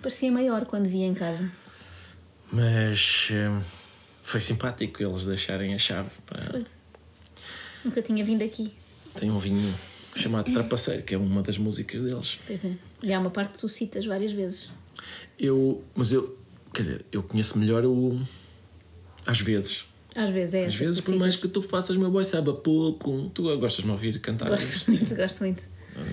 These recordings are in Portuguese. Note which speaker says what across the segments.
Speaker 1: Parecia maior quando via em casa.
Speaker 2: Mas foi simpático eles deixarem a chave.
Speaker 1: Foi. Nunca tinha vindo aqui.
Speaker 2: Tem um vinho chamado Trapaceiro, que é uma das músicas deles.
Speaker 1: Pois é. E há uma parte que tu citas várias vezes.
Speaker 2: Quer dizer, eu conheço melhor o... Às vezes.
Speaker 1: Às vezes é.
Speaker 2: Às vezes, por mais que tu faças meu boy sabe a pouco, tu gostas de me ouvir cantar.
Speaker 1: Gosto muito.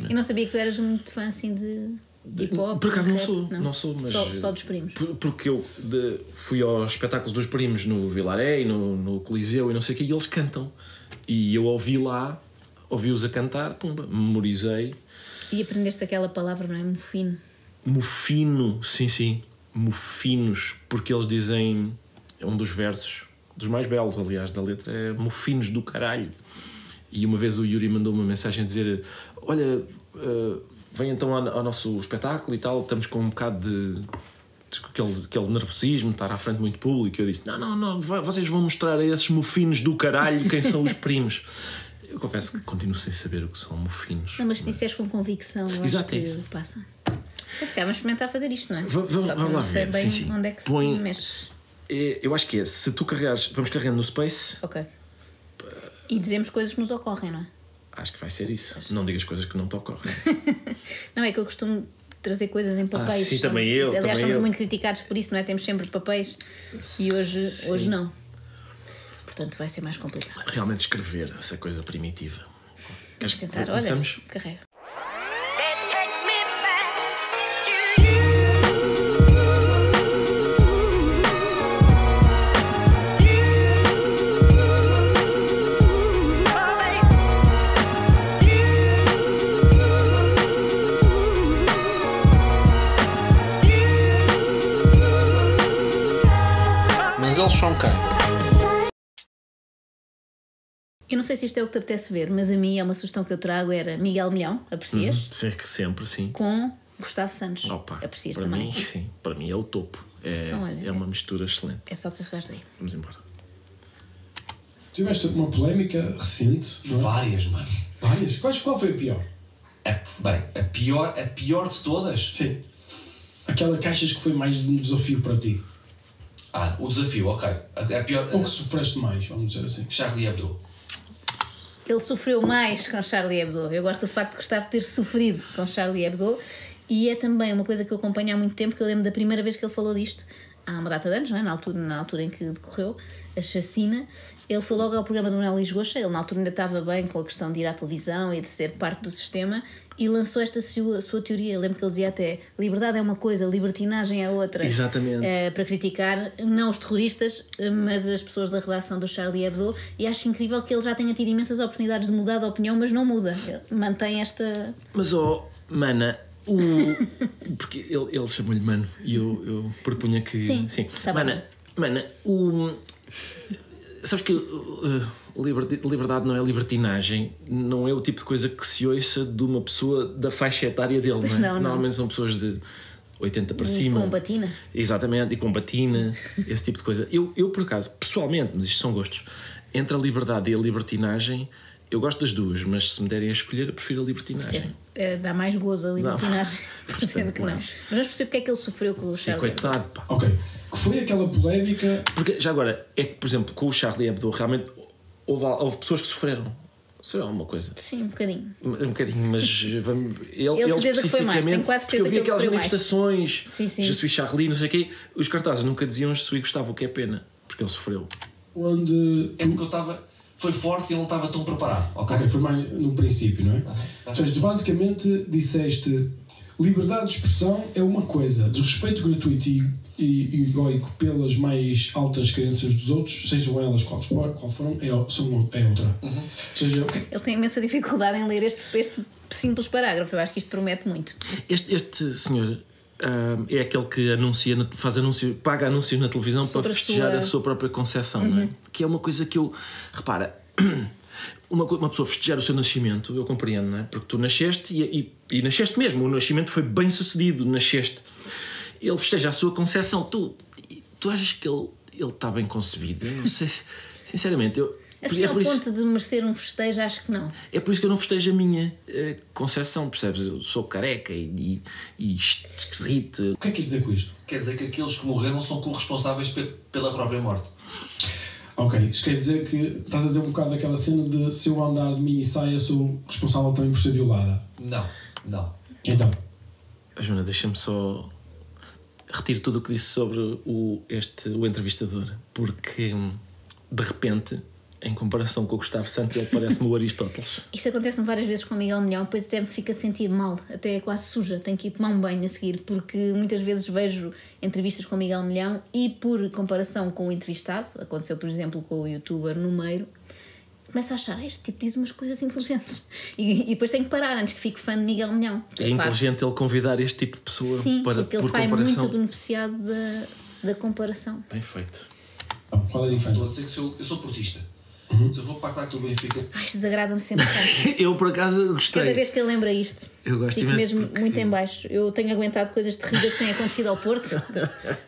Speaker 1: E não sabia que tu eras muito fã assim de hip-hop.
Speaker 2: Por acaso não sou, mas...
Speaker 1: Só dos primos.
Speaker 2: Porque eu fui aos espetáculos dos primos no Vilaré e no Coliseu e não sei o que, e eles cantam. E eu ouvi-os a cantar, pumba, memorizei.
Speaker 1: E aprendeste aquela palavra, não é? Mofino.
Speaker 2: Mofino, sim. Mofinos, porque eles dizem... É um dos versos, dos mais belos, aliás, da letra, é mofinos do caralho. E uma vez o Yuri mandou uma mensagem a dizer: olha, vem então ao nosso espetáculo e tal, estamos com um bocado de aquele nervosismo, estar à frente de muito público. E eu disse: não, vocês vão mostrar a esses mofinos do caralho quem são os primos. Eu confesso que continuo sem saber o que são mofinos.
Speaker 1: Não, mas se disseste com convicção, eu acho que passa. Mas vamos experimentar fazer isto, não é?
Speaker 2: Vamos lá
Speaker 1: não sei
Speaker 2: ver.
Speaker 1: bem
Speaker 2: Sim.
Speaker 1: onde é que se mexe.
Speaker 2: Eu acho que se tu carregares, vamos carregando no Space.
Speaker 1: Ok. E dizemos coisas que nos ocorrem, não é?
Speaker 2: Acho que vai ser isso. Não digas coisas que não te ocorrem.
Speaker 1: Não, é que eu costumo trazer coisas em papéis.
Speaker 2: Sim, também eu.
Speaker 1: Aliás, somos muito criticados por isso, não é? Temos sempre papéis e hoje não. Portanto, vai ser mais complicado.
Speaker 2: Realmente escrever essa coisa primitiva.
Speaker 1: Vamos tentar. Olha, carrega.
Speaker 2: Eles são quem?
Speaker 1: Eu não sei se isto é o que te apetece ver, mas a mim é uma sugestão que eu trago, era Miguel Milhão, aprecias?
Speaker 2: Sempre, sim.
Speaker 1: Com Gustavo Santos.
Speaker 2: Opa,
Speaker 1: aprecias
Speaker 2: para
Speaker 1: também?
Speaker 2: Mim, sim, para mim é o topo.
Speaker 1: Então, olha,
Speaker 2: é uma mistura excelente.
Speaker 1: É só carregares aí.
Speaker 2: Vamos embora.
Speaker 3: Tiveste uma polémica recente? Não é?
Speaker 4: Várias, mano.
Speaker 3: Várias? Qual foi a pior?
Speaker 4: A pior de todas?
Speaker 3: Sim. Aquela que achas que foi mais um desafio para ti?
Speaker 4: O desafio, ok. A pior...
Speaker 3: Ou que sofreste mais, vamos dizer assim.
Speaker 4: Charlie Hebdo.
Speaker 1: Ele sofreu mais com Charlie Hebdo. Eu gosto do facto de Gustavo ter sofrido com Charlie Hebdo. E é também uma coisa que eu acompanho há muito tempo, que eu lembro da primeira vez que ele falou disto, há uma data de anos, não é? na altura em que decorreu a chacina. Ele foi logo ao programa do Manuel Lisgocha. Ele na altura ainda estava bem com a questão de ir à televisão e de ser parte do sistema, e lançou esta sua teoria. Eu lembro que ele dizia até: liberdade é uma coisa, libertinagem é outra.
Speaker 2: Exatamente.
Speaker 1: Para criticar não os terroristas, mas as pessoas da redação do Charlie Hebdo. E acho incrível que ele já tenha tido imensas oportunidades de mudar de opinião, mas não muda. Ele mantém esta...
Speaker 2: Mas, mana... Porque ele chamou-lhe Mano e eu propunha que...
Speaker 1: Sim. Tá
Speaker 2: Mana, sabes que liberdade não é libertinagem, não é o tipo de coisa que se ouça de uma pessoa da faixa etária dele,
Speaker 1: pois
Speaker 2: não é?
Speaker 1: Não.
Speaker 2: Normalmente são pessoas de 80 para cima.
Speaker 1: Com batina.
Speaker 2: Exatamente, e com batina, esse tipo de coisa. Eu, por acaso, pessoalmente, mas isto são gostos, entre a liberdade e a libertinagem, eu gosto das duas, mas se me derem a escolher, eu prefiro a libertinagem.
Speaker 1: Sim. Dá mais gozo a libertinagem, parecendo que não.
Speaker 2: Mais.
Speaker 1: Mas vamos perceber porque é que ele sofreu com o Charlie Hebdo.
Speaker 2: Coitado, pá.
Speaker 3: Ok. Que foi aquela polémica...
Speaker 2: Porque, já agora, é que, por exemplo, com o Charlie Hebdo, realmente houve pessoas que sofreram. Isso é uma coisa.
Speaker 1: Sim, um bocadinho.
Speaker 2: Um bocadinho, mas ele
Speaker 1: certeza que foi mais, tenho quase certeza
Speaker 2: porque eu vi
Speaker 1: que ele
Speaker 2: aquelas
Speaker 1: sofreu
Speaker 2: manifestações,
Speaker 1: Sim.
Speaker 2: Je suis Charlie, não sei o quê, os cartazes nunca diziam Je suis Gustavo, o que é pena, porque ele sofreu.
Speaker 3: Onde...
Speaker 4: É porque eu estava... Foi forte e ele não estava tão preparado.
Speaker 3: Ok, foi mais no princípio, não é? Ou seja, tu basicamente disseste: liberdade de expressão é uma coisa, desrespeito gratuito e egoico pelas mais altas crenças dos outros, sejam elas qual foram, é outra. Ou seja, okay.
Speaker 1: Ele tem imensa dificuldade em ler este simples parágrafo. Eu acho que isto promete muito.
Speaker 2: Este senhor é aquele que paga anúncio na televisão sobre para festejar a sua própria concepção, não é? Que é uma coisa que eu... Repara, uma pessoa festejar o seu nascimento, eu compreendo, não é? Porque tu nasceste e nasceste mesmo, o nascimento foi bem sucedido, nasceste. Ele festeja a sua concepção. Tu achas que ele está bem concebido? Eu não sei, sinceramente,
Speaker 1: Assim, ao ponto de merecer um festejo, acho que não.
Speaker 2: É por isso que eu não festejo a minha concepção, percebes? Eu sou careca e esquisito.
Speaker 3: O que é que quis dizer com isto?
Speaker 4: Quer dizer que aqueles que morreram são corresponsáveis pela própria morte.
Speaker 3: Ok, isso quer dizer que estás a dizer um bocado daquela cena de se eu andar de mini saia sou responsável também por ser violada.
Speaker 4: Não.
Speaker 3: Então,
Speaker 2: Joana, deixa-me só retiro tudo o que disse sobre o entrevistador, porque de repente, em comparação com o Gustavo Santos, ele parece-me o Aristóteles.
Speaker 1: Isto acontece-me várias vezes com o Miguel Milhão, depois até me fica a sentir mal, até é quase suja, tenho que ir tomar um banho a seguir, porque muitas vezes vejo entrevistas com o Miguel Milhão e por comparação com o entrevistado, aconteceu por exemplo com o youtuber Numeiro, começo a achar, este tipo diz umas coisas inteligentes e depois tenho que parar antes que fique fã de Miguel Milhão.
Speaker 2: É inteligente ele convidar este tipo de pessoa.
Speaker 1: Sim,
Speaker 2: para,
Speaker 1: porque ele
Speaker 2: por
Speaker 1: sai
Speaker 2: comparação.
Speaker 1: muito beneficiado da comparação.
Speaker 2: Bem feito.
Speaker 3: qual é a
Speaker 4: Estou a
Speaker 3: diferença?
Speaker 4: dizer que eu sou portista. Se eu vou para a claque do Benfica,
Speaker 1: Ai, isto desagrada-me sempre tanto.
Speaker 2: Eu por acaso gostei.
Speaker 1: Cada vez que ele lembra isto,
Speaker 2: Eu gosto
Speaker 1: fico
Speaker 2: imenso
Speaker 1: mesmo
Speaker 2: porque-
Speaker 1: muito em baixo. Eu tenho aguentado coisas terríveis que têm acontecido ao Porto.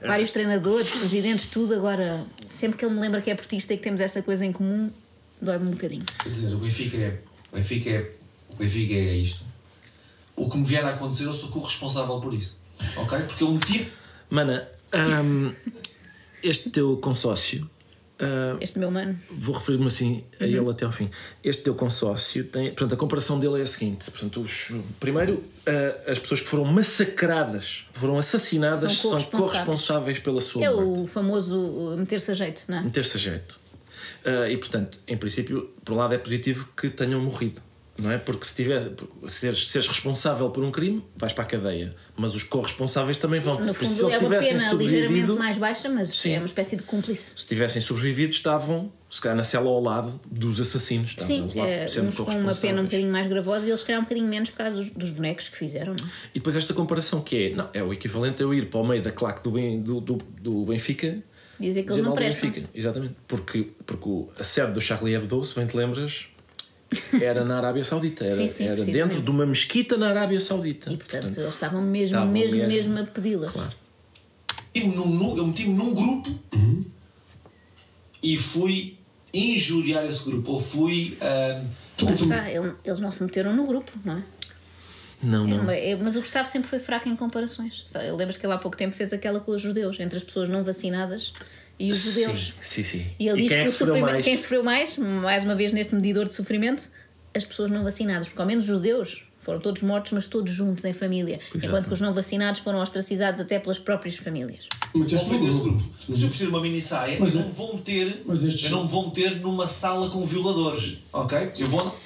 Speaker 1: Vários treinadores, presidentes, tudo. Agora, sempre que ele me lembra que é portista e que temos essa coisa em comum, dói-me um bocadinho.
Speaker 4: quer dizer, o Benfica é isto. O que me vier a acontecer, eu sou corresponsável por isso. Ok? Porque eu meti.
Speaker 2: Mana, este teu consórcio,
Speaker 1: Este meu mano.
Speaker 2: vou referir-me assim a ele até ao fim. Este teu consórcio tem. Portanto, a comparação dele é a seguinte: portanto, primeiro, as pessoas que foram massacradas, foram assassinadas,
Speaker 1: São
Speaker 2: são corresponsáveis pela sua
Speaker 1: É
Speaker 2: morte.
Speaker 1: o famoso meter-se a jeito, não é?
Speaker 2: Meter-se a jeito. E portanto, em princípio, por um lado é positivo que tenham morrido, não é? Porque seres responsável por um crime, vais para a cadeia, mas os corresponsáveis também vão.
Speaker 1: No
Speaker 2: Por isso,
Speaker 1: fundo,
Speaker 2: se
Speaker 1: é
Speaker 2: eles
Speaker 1: uma
Speaker 2: tivessem
Speaker 1: pena ligeiramente
Speaker 2: sobrevivido,
Speaker 1: mais baixa, mas
Speaker 2: Sim.
Speaker 1: é uma espécie de cúmplice.
Speaker 2: se tivessem sobrevivido, estavam se calhar na cela ao lado dos assassinos. Estavam
Speaker 1: Sim,
Speaker 2: eles lá sendo
Speaker 1: uns com uma
Speaker 2: corresponsáveis.
Speaker 1: pena um bocadinho mais gravosa e eles, se calhar, um bocadinho menos por causa dos bonecos que fizeram, não é?
Speaker 2: E depois esta comparação que é o equivalente a eu ir para o meio da claque do Benfica.
Speaker 1: Dizer que eles
Speaker 2: dizer
Speaker 1: não
Speaker 2: mal do
Speaker 1: prestam.
Speaker 2: Benfica. Exatamente. Porque a sede do Charlie Hebdo, se bem te lembras, era na Arábia Saudita. Era,
Speaker 1: Sim, sim,
Speaker 2: era
Speaker 1: precisamente.
Speaker 2: dentro de uma mesquita na Arábia Saudita.
Speaker 1: E portanto, eles estavam mesmo a pedi-las.
Speaker 2: Claro.
Speaker 4: Eu meti-me num grupo e fui injuriar esse grupo. Ou fui.
Speaker 1: Lá está, eles não se meteram no grupo, não é?
Speaker 2: Não.
Speaker 1: Mas o Gustavo sempre foi fraco em comparações. Lembras que ele há pouco tempo fez aquela com os judeus, entre as pessoas não vacinadas e os judeus.
Speaker 2: Sim.
Speaker 1: E ele diz
Speaker 2: quem
Speaker 1: que
Speaker 2: é que sofreu mais?
Speaker 1: quem sofreu mais uma vez neste medidor de sofrimento, as pessoas não vacinadas, porque ao menos os judeus foram todos mortos, mas todos juntos em família, enquanto que os não vacinados foram ostracizados até pelas próprias famílias.
Speaker 3: Mas
Speaker 4: Ou fui nesse grupo. Se eu vestir uma mini saia,
Speaker 3: Mas
Speaker 4: eu
Speaker 3: é-
Speaker 4: não me vou meter.
Speaker 3: mas estes-
Speaker 4: Eu não me vou meter numa sala com violadores. Ok? Eu vou.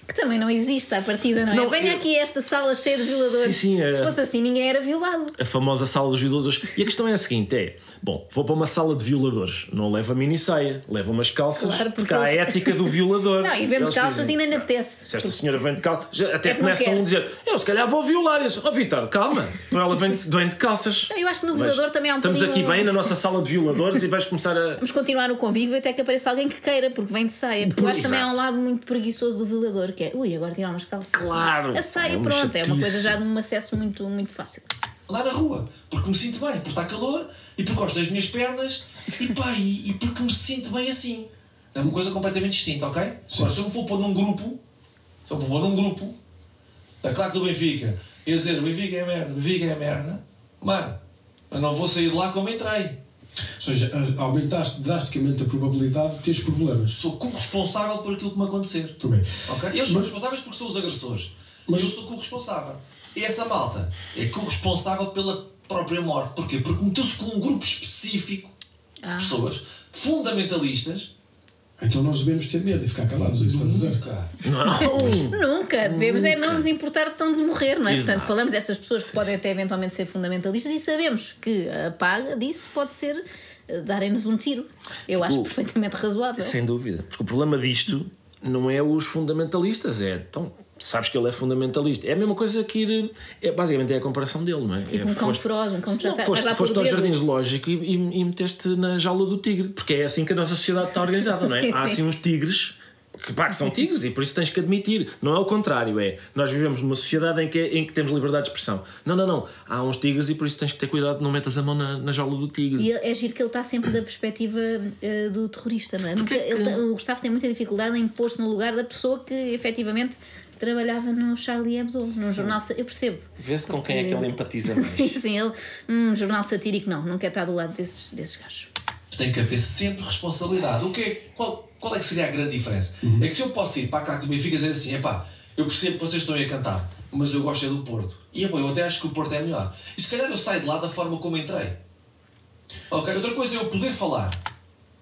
Speaker 1: Que também não existe à partida, não é?
Speaker 2: Não,
Speaker 1: Venha aqui esta sala cheia de violadores.
Speaker 2: Sim,
Speaker 1: Se fosse assim, ninguém era violado.
Speaker 2: A famosa sala dos violadores. E a questão é a seguinte: bom, vou para uma sala de violadores, não leva mini saia, leva umas calças,
Speaker 1: Claro,
Speaker 2: porque
Speaker 1: porque
Speaker 2: há a
Speaker 1: eles-
Speaker 2: ética do violador.
Speaker 1: Não, e vendo
Speaker 2: Eles
Speaker 1: calças
Speaker 2: dizem,
Speaker 1: ainda lhe apetece.
Speaker 2: se esta senhora vem de calças, até
Speaker 1: É que não
Speaker 2: começa
Speaker 1: quer.
Speaker 2: um a dizer: eu se calhar vou violar. E eu, Vitor, calma, então ela vem de calças.
Speaker 1: Eu acho que no
Speaker 2: Mas
Speaker 1: violador também há um
Speaker 2: estamos
Speaker 1: bocadinho-
Speaker 2: aqui bem na nossa sala de violadores e vais começar a.
Speaker 1: Vamos continuar o convívio até que apareça alguém que queira, porque vem de saia. Porque eu acho que também há um
Speaker 2: Exato.
Speaker 1: lado muito preguiçoso do violador, que é agora tirar umas calças.
Speaker 2: Claro.
Speaker 1: A saia,
Speaker 2: É uma
Speaker 1: pronto, é uma
Speaker 2: chatice.
Speaker 1: coisa já de um acesso muito, muito fácil.
Speaker 4: Lá na rua, porque me sinto bem, porque está calor e porque gosto das minhas pernas e pá, e porque me sinto bem assim. É uma coisa completamente distinta, ok? Agora, se eu me for pôr num grupo, da claque do Benfica e dizer o Benfica é merda, mano, eu não vou sair de lá como entrei.
Speaker 3: Ou seja, aumentaste drasticamente a probabilidade de teres problemas.
Speaker 4: Sou corresponsável por aquilo que me acontecer.
Speaker 3: Ok.
Speaker 4: Ok? Eles são responsáveis porque são os agressores.
Speaker 3: Mas-
Speaker 4: Mas eu sou corresponsável. E essa malta é corresponsável pela própria morte. Porquê? Porque meteu-se com um grupo específico de pessoas fundamentalistas.
Speaker 3: Então nós devemos ter medo e ficar calados, é isso que estás a dizer?
Speaker 4: Cá.
Speaker 1: Nunca, devemos é não nos importar de tão de morrer, não é?
Speaker 2: Exato.
Speaker 1: Portanto, falamos dessas pessoas que podem até eventualmente ser fundamentalistas e sabemos que a paga disso pode ser darem-nos um tiro. Eu acho perfeitamente razoável.
Speaker 2: Sem dúvida. Porque o problema disto não é os fundamentalistas, então. Sabes que ele é fundamentalista. É a mesma coisa que ir. Basicamente é a comparação dele, não é?
Speaker 1: Tipo um cão feroz, um cão que já
Speaker 2: Não,
Speaker 1: sai-
Speaker 2: foste,
Speaker 1: vais lá
Speaker 2: foste
Speaker 1: pôr o
Speaker 2: ao
Speaker 1: dedo.
Speaker 2: jardim zoológico e meteste na jaula do tigre. Porque é assim que a nossa sociedade está organizada, não é?
Speaker 1: Sim,
Speaker 2: Há
Speaker 1: sim.
Speaker 2: assim uns tigres que são tigres e por isso tens que admitir. Não é o contrário, nós vivemos numa sociedade em que temos liberdade de expressão. Não. Há uns tigres e por isso tens que ter cuidado de não metas a mão na jaula do tigre.
Speaker 1: E é giro que ele está sempre da perspectiva do terrorista, não é? O Gustavo tem muita dificuldade em pôr-se no lugar da pessoa que efetivamente trabalhava no Charlie Hebdo, num jornal. Eu percebo.
Speaker 2: Vê-se com quem é que ele empatiza mais.
Speaker 1: Sim, ele. Jornal satírico, não quer estar do lado desses gajos.
Speaker 4: Tem que haver sempre responsabilidade. Qual é que seria a grande diferença? É que se eu posso ir para a CAC do Benfica e dizer assim, eu percebo que vocês estão aí a cantar, mas eu gosto do Porto. E eu até acho que o Porto é melhor. E se calhar eu saio de lá da forma como entrei. Ok? Outra coisa é eu poder falar.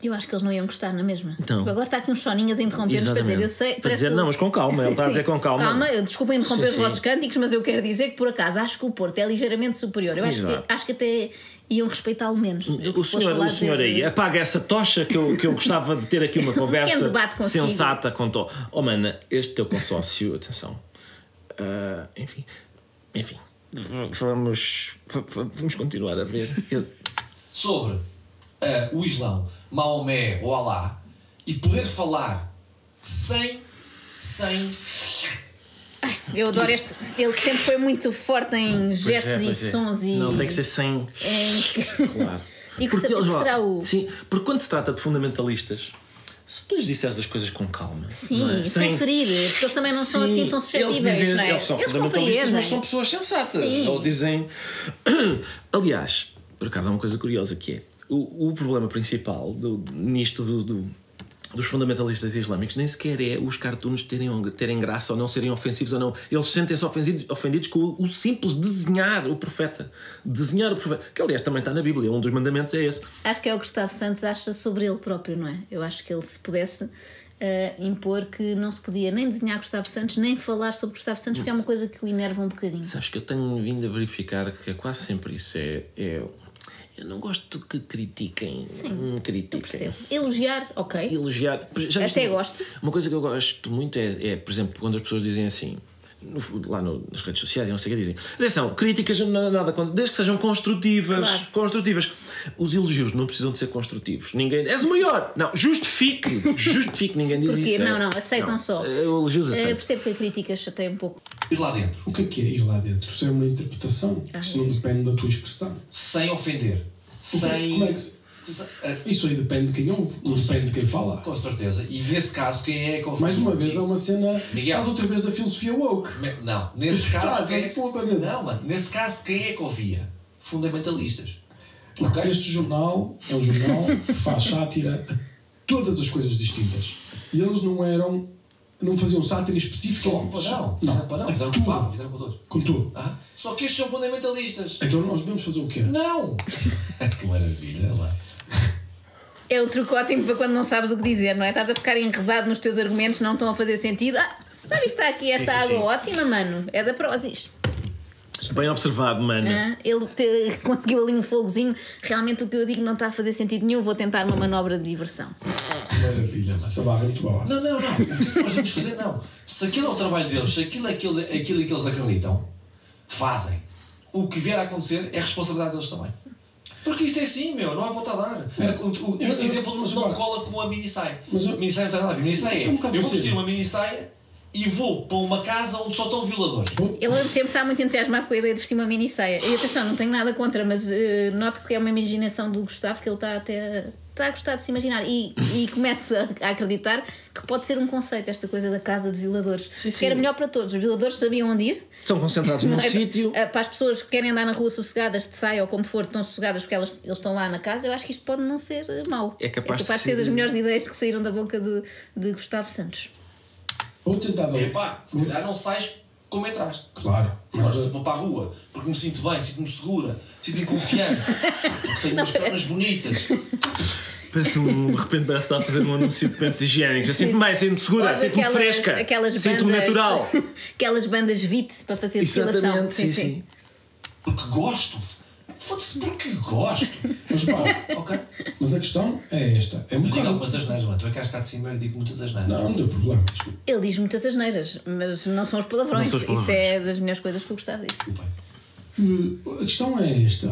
Speaker 1: Eu acho que eles não iam gostar na mesma.
Speaker 2: Então,
Speaker 1: agora está aqui uns soninhas a interromper-nos para dizer, eu sei.
Speaker 2: Para dizer, não, mas com calma, ele está a dizer com calma.
Speaker 1: Calma, desculpem interromper os vossos cânticos, mas eu quero dizer que por acaso acho que o Porto é ligeiramente superior. Eu acho que até iam respeitá-lo menos.
Speaker 2: O senhor aí, apaga essa tocha que eu gostava de ter aqui uma conversa sensata com to. Oh, mana, este teu consórcio, atenção. Enfim. Vamos continuar a ver.
Speaker 4: Sobre o Islão, Maomé ou Alá, e poder falar sem.
Speaker 1: Eu adoro este. Ele sempre foi muito forte em gestos e sons e.
Speaker 2: Não, tem que ser sem. Claro.
Speaker 1: E que será o.
Speaker 2: Sim, porque quando se trata de fundamentalistas, se tu lhes disseres as coisas com calma.
Speaker 1: Sim, sem ferir, porque eles também não são assim tão suscetíveis.
Speaker 2: Eles são fundamentalistas, mas são pessoas sensatas.
Speaker 1: Sim.
Speaker 2: Eles dizem. Aliás, por acaso há uma coisa curiosa que é o problema principal nisto dos fundamentalistas islâmicos nem sequer é os cartoons terem graça ou não serem ofensivos ou não. Eles sentem-se ofendidos com o simples desenhar o profeta. Que aliás também está na Bíblia, um dos mandamentos é esse.
Speaker 1: Acho que é o que Gustavo Santos acha sobre ele próprio, não é? Eu acho que ele se pudesse impor que não se podia nem desenhar Gustavo Santos, nem falar sobre Gustavo Santos, porque é uma coisa que o enerva um bocadinho.
Speaker 2: Sabes que eu tenho vindo a verificar que é quase sempre isso. Eu não gosto que critiquem.
Speaker 1: Sim, eu percebo. Elogiar, ok.
Speaker 2: Elogiar.
Speaker 1: Até gosto.
Speaker 2: Uma coisa que eu gosto muito é, por exemplo, quando as pessoas dizem assim, lá nas redes sociais, não sei o que dizem. Atenção, críticas não nada contra, desde que sejam construtivas.
Speaker 1: Claro.
Speaker 2: Construtivas. Os elogios não precisam de ser construtivos. Ninguém. És o maior! Não, justifique, ninguém diz
Speaker 1: porque
Speaker 2: isso.
Speaker 1: Não, aceitam só.
Speaker 2: Elogios aceitam.
Speaker 1: Eu percebo que a crítica chateia um pouco.
Speaker 4: Ir lá dentro.
Speaker 3: O que é ir lá dentro? Isso é uma interpretação. Isso não depende da tua expressão.
Speaker 4: Sem ofender.
Speaker 3: Como é que isso aí depende de quem ouve, não depende de quem fala.
Speaker 4: Com certeza. E nesse caso, quem é que ouve?
Speaker 3: Mais uma vez, é uma cena. Faz outra vez da filosofia woke.
Speaker 4: Não, nesse caso.
Speaker 3: Absolutamente.
Speaker 4: Não, mano. Nesse caso, quem é que ouvia? Fundamentalistas.
Speaker 3: Não, okay? Este jornal é um jornal que faz sátira a todas as coisas distintas. E eles não faziam sátira específica.
Speaker 4: Não. Fizeram com todos.
Speaker 3: Com tudo.
Speaker 4: Só que estes são fundamentalistas.
Speaker 3: Então nós devemos fazer o quê?
Speaker 4: Não! Que maravilha, lá.
Speaker 1: É o truque ótimo para quando não sabes o que dizer, não é? Estás a ficar enredado nos teus argumentos, não estão a fazer sentido. Sabe, está aqui esta água ótima, mano. É da Prozis.
Speaker 2: Bem observado, mano.
Speaker 1: Ele conseguiu ali um fogozinho. Realmente o que eu digo não está a fazer sentido nenhum. Vou tentar uma manobra de diversão.
Speaker 3: Maravilha, essa barra é muito boa.
Speaker 4: Não. O que nós vamos fazer? Não. Se aquilo é o trabalho deles, se aquilo é aquilo em que eles acreditam, fazem. O que vier a acontecer é a responsabilidade deles também. Porque isto é assim, não há volta a dar. Este exemplo não cola com a minissaia. A minissaia não tem nada a ver. A minissaia eu vou vestir uma minissaia e vou para uma casa onde só estão violadores.
Speaker 1: Ele ao tempo está muito entusiasmado com a ideia de vestir uma minissaia. E atenção, não tenho nada contra, mas noto que é uma imaginação do Gustavo que ele está a gostar de se imaginar e começa a acreditar que pode ser um conceito esta coisa da casa de violadores.
Speaker 2: Sim.
Speaker 1: Que era melhor para todos. Os violadores sabiam onde ir.
Speaker 2: Estão concentrados num sítio.
Speaker 1: Para as pessoas que querem andar na rua sossegadas de saia ou como for, estão sossegadas porque eles estão lá na casa. Eu acho que isto pode não ser mau.
Speaker 2: É capaz
Speaker 1: de ser das melhores ideias que saíram da boca de Gustavo Santos.
Speaker 3: Vou tentar dar.
Speaker 4: Se calhar não sais como entraste.
Speaker 3: Claro.
Speaker 4: Mas se vou para a rua porque me sinto bem, sinto-me segura, sinto-me confiante, porque tenho umas pernas bonitas.
Speaker 2: De repente parece que está a fazer um anúncio de pensos higiênicos. Eu sinto-me bem, sinto-me segura, sinto-me fresca, sinto-me natural.
Speaker 1: Aquelas bandas VIT para fazer depilação.
Speaker 2: Exatamente, sim.
Speaker 4: Porque gosto. Foda-se, porque gosto.
Speaker 3: Mas pá,
Speaker 4: ok.
Speaker 3: Mas a questão é esta. É um
Speaker 4: digo algumas asneiras, mano. Tu é que cá de cima eu digo muitas asneiras.
Speaker 3: Não tem problema. Desculpa.
Speaker 1: Ele diz muitas asneiras, mas não são os palavrões. Isso é das melhores coisas que eu gostava de dizer.
Speaker 3: A questão é esta.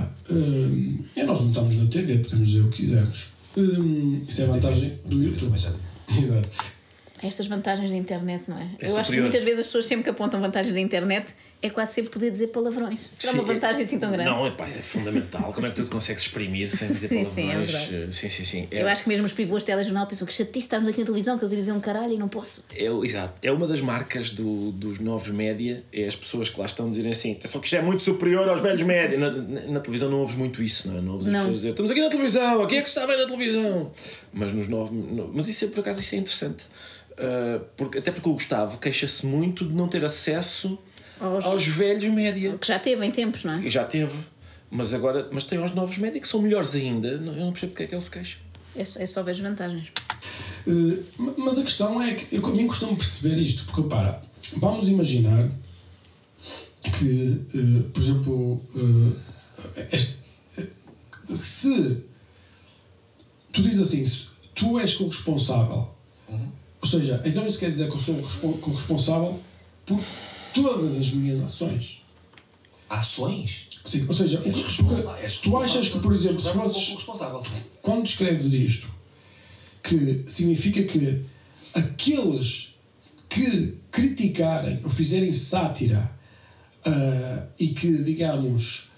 Speaker 3: Nós não estamos na TV, podemos dizer o que quisermos. Isso é a vantagem do YouTube. Exato.
Speaker 1: estas vantagens da internet, não é?
Speaker 2: É
Speaker 1: Eu acho que
Speaker 2: superior.
Speaker 1: muitas vezes as pessoas sempre que apontam vantagens da internet é quase sempre poder dizer palavrões. Será uma
Speaker 2: Sim,
Speaker 1: vantagem assim tão grande?
Speaker 2: Não, é fundamental. Como é que tu te consegues exprimir sem dizer
Speaker 1: Sim,
Speaker 2: palavrões?
Speaker 1: sim, é verdade.
Speaker 2: Sim.
Speaker 1: Eu acho que mesmo os pivôs de telejornal pensam que chatice estarmos aqui na televisão, que eu queria dizer um caralho e não posso.
Speaker 2: Exato. É uma das marcas dos novos média, é as pessoas que lá estão a dizerem assim, atenção que isto é muito superior aos velhos média. Na televisão não ouves muito isso, não é? Não ouves as pessoas dizer, estamos aqui na televisão, aqui é que se está bem na televisão. Mas nos novos... Mas isso, por acaso, isso é interessante. Até porque o Gustavo queixa-se muito de não ter acesso aos velhos média.
Speaker 1: Que já teve em tempos, não é?
Speaker 2: E já teve. Mas tem aos novos média que são melhores ainda. Eu não percebo porque é que ele se queixa.
Speaker 1: Eu só vejo vantagens.
Speaker 3: Mas a questão é que a mim costumo perceber isto, porque repara, vamos imaginar que, por exemplo, se tu dizes assim, se tu és corresponsável, ou seja, então isso quer dizer que eu sou corresponsável por todas as minhas ações.
Speaker 4: Ações?
Speaker 3: Sim, ou seja, tu achas que, por exemplo, se fosses, quando escreves isto, que significa que aqueles que criticarem ou fizerem sátira e que, digamos,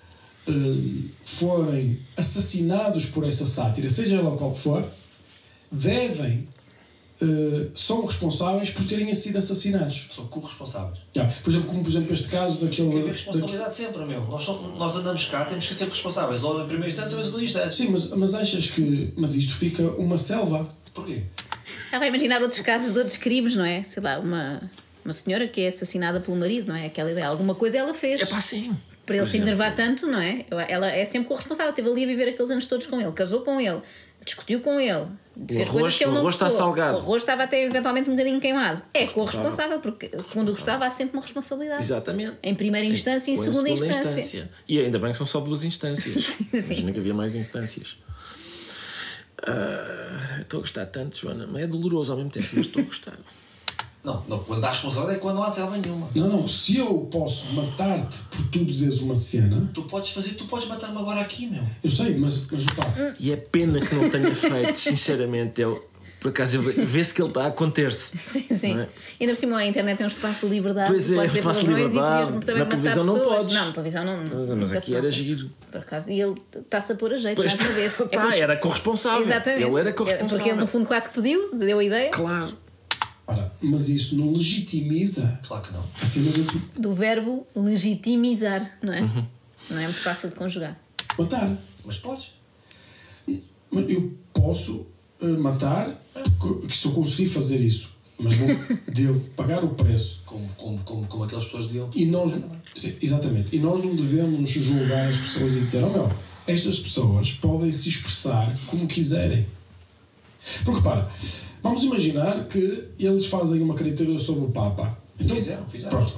Speaker 3: forem assassinados por essa sátira, seja ela qual for, são responsáveis por terem sido assassinados.
Speaker 4: São corresponsáveis.
Speaker 3: Por exemplo, este caso daquele...
Speaker 4: Tem que haver responsabilidade sempre, meu. Nós andamos cá, temos que ser responsáveis, ou em primeira instância ou em segunda instância.
Speaker 3: Sim, mas achas que... Mas isto fica uma selva.
Speaker 4: Porquê?
Speaker 1: Ela vai imaginar outros casos de outros crimes, não é? Sei lá, uma senhora que é assassinada pelo marido, não é? Aquela ideia. Alguma coisa ela fez.
Speaker 2: É pá, sim.
Speaker 1: Para ele se enervar tanto, não é? Ela é sempre corresponsável. Esteve ali a viver aqueles anos todos com ele, casou com ele, discutiu com ele, fez coisas que ele não gostou.
Speaker 2: Está salgado.
Speaker 1: O arroz estava até eventualmente um bocadinho queimado. É corresponsável, porque segundo o Gustavo há sempre uma responsabilidade.
Speaker 2: Exatamente.
Speaker 1: Em primeira instância e em segunda instância.
Speaker 2: E ainda bem que são só 2 instâncias.
Speaker 1: Sim.
Speaker 2: Imagina que havia mais instâncias. Estou a gostar tanto, Joana, mas é doloroso ao mesmo tempo, mas estou a gostar.
Speaker 4: Não, quando há responsabilidade é quando não há selva nenhuma.
Speaker 3: Não, se eu posso matar-te por tu dizeres uma cena...
Speaker 4: Tu podes matar-me agora aqui, meu.
Speaker 3: Eu sei, mas pá...
Speaker 2: E é pena que não tenha feito, sinceramente. Por acaso, vê-se que ele está a conter-se.
Speaker 1: Sim.
Speaker 2: É?
Speaker 1: Ainda por cima a internet tem um espaço de liberdade.
Speaker 2: Pois é, espaço de liberdade.
Speaker 1: Na
Speaker 2: televisão não podes.
Speaker 1: Não, na televisão não.
Speaker 2: Mas aqui era giro.
Speaker 1: Por acaso, e ele está-se a pôr a jeito, mais uma vez.
Speaker 2: Era corresponsável.
Speaker 1: Exatamente.
Speaker 2: Ele era corresponsável.
Speaker 1: Porque ele, no fundo, quase que pediu, deu a ideia.
Speaker 2: Claro.
Speaker 3: Ora, mas isso não legitimiza...
Speaker 4: Claro que não.
Speaker 3: A cena
Speaker 1: do verbo legitimizar, não é? Não é muito fácil de conjugar.
Speaker 3: matar.
Speaker 4: Mas podes.
Speaker 3: Eu posso matar, que se eu conseguir fazer isso, mas devo pagar o preço.
Speaker 4: Como aquelas pessoas diziam.
Speaker 3: E nós, sim, exatamente, e nós não devemos julgar as pessoas e dizer, estas pessoas podem se expressar como quiserem. Porque repara, vamos imaginar que eles fazem uma caricatura sobre o Papa. Então,
Speaker 4: fizeram.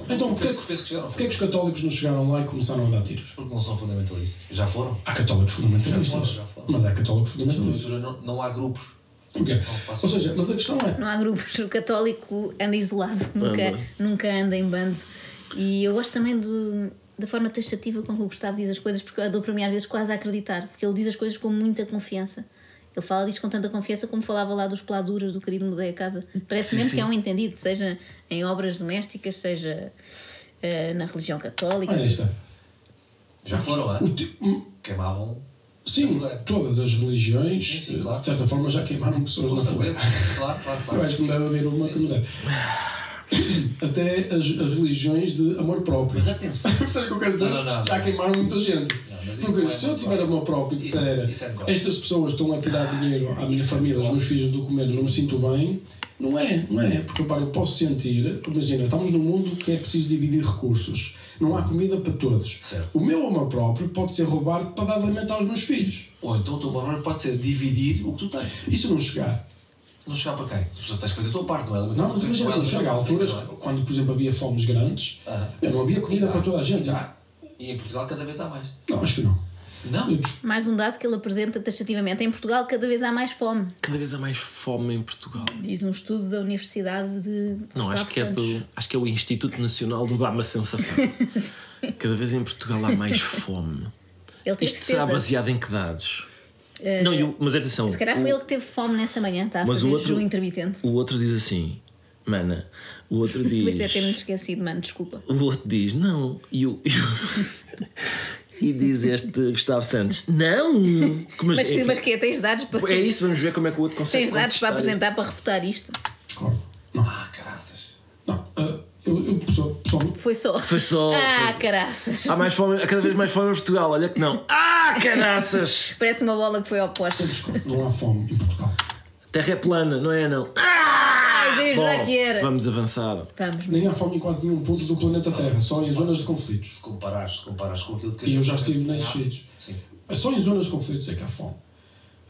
Speaker 3: Então porquê é que os católicos não chegaram lá e começaram a dar tiros?
Speaker 4: Porque não são fundamentalistas. Já foram.
Speaker 3: Há católicos fundamentalistas.
Speaker 4: Já foram.
Speaker 3: Mas há católicos
Speaker 4: Mas
Speaker 3: fundamentalistas.
Speaker 4: não há grupos.
Speaker 3: Okay. Ou seja, mas a questão é...
Speaker 1: Não há grupos. O católico anda isolado, nunca anda em bando. E eu gosto também da forma taxativa com que o Gustavo diz as coisas, porque eu dou para mim às vezes quase a acreditar, porque ele diz as coisas com muita confiança. Ele fala disto com tanta confiança como falava lá dos peladuras do querido Mudei a Casa. Parece mesmo que é um entendido, seja em obras domésticas, seja na religião católica.
Speaker 3: Olha esta.
Speaker 4: Já foram, queimavam.
Speaker 3: Sim, todas as religiões,
Speaker 4: sim, claro.
Speaker 3: De certa forma, já queimaram pessoas na fogueira.
Speaker 4: Claro.
Speaker 3: Eu acho que não deve haver uma que não deve. Até as religiões de amor próprio.
Speaker 4: Mas atenção.
Speaker 3: Sabe o que eu quero dizer?
Speaker 4: Não.
Speaker 3: Já queimaram muita gente. Porque se eu tiver amor próprio e disser estas pessoas estão a tirar dinheiro à minha família, aos meus filhos do comer, não me sinto bem, não é. Porque eu posso sentir, imagina, estamos num mundo que é preciso dividir recursos. Não há comida para todos.
Speaker 4: Certo.
Speaker 3: O meu amor próprio pode ser roubado para dar de alimentar aos meus filhos.
Speaker 4: Ou então o teu amor próprio pode ser dividir o que tu tens.
Speaker 3: E se não chegar?
Speaker 4: Não chegar para quem? Tu tens que fazer a tua parte, não é?
Speaker 3: Não, mas imagina, não chega a alturas, quando, por exemplo, havia fomes grandes, não havia comida para toda a gente.
Speaker 4: E em Portugal cada vez há mais.
Speaker 3: Não, acho que não.
Speaker 4: Não?
Speaker 1: Mais um dado que ele apresenta taxativamente. Em Portugal cada vez há mais fome.
Speaker 2: Cada vez há mais fome em Portugal.
Speaker 1: Diz um estudo da Universidade de
Speaker 2: Não,
Speaker 1: Gustavo Santos.
Speaker 2: acho que é o Instituto Nacional do Dá-me a Sensação. Cada vez em Portugal há mais fome.
Speaker 1: Ele tem
Speaker 2: Isto será baseado em que dados? Não, mas atenção.
Speaker 1: Se calhar foi ele que teve fome nessa manhã, está a
Speaker 2: mas
Speaker 1: fazer jejum intermitente.
Speaker 2: O outro diz assim: Mana, o outro diz.
Speaker 1: Pois é, ter-me esquecido, mano, desculpa.
Speaker 2: O outro diz, não. E diz este Gustavo Santos, não!
Speaker 1: Mas que é? Tens dados para.
Speaker 2: É isso, vamos ver como é que o outro consegue.
Speaker 1: Tens dados para apresentar para refutar isto?
Speaker 3: Discordo. Não.
Speaker 4: Caraças.
Speaker 3: Não. Eu pessoalmente.
Speaker 1: Foi só. Caraças.
Speaker 2: Há mais fome, há cada vez mais fome em Portugal, olha que não. Caraças!
Speaker 1: Parece uma bola que foi ao poste.
Speaker 3: Não há fome em Portugal.
Speaker 2: A terra é plana, não é? Não.
Speaker 1: Eu já que era.
Speaker 2: Vamos avançar.
Speaker 1: Vamos.
Speaker 3: Nem há fome em quase nenhum ponto do planeta Terra, só em zonas de conflitos.
Speaker 4: Se comparares com aquilo que...
Speaker 3: E eu já estive nesses sítios.
Speaker 4: Sim.
Speaker 3: É só em zonas de conflitos é que há fome.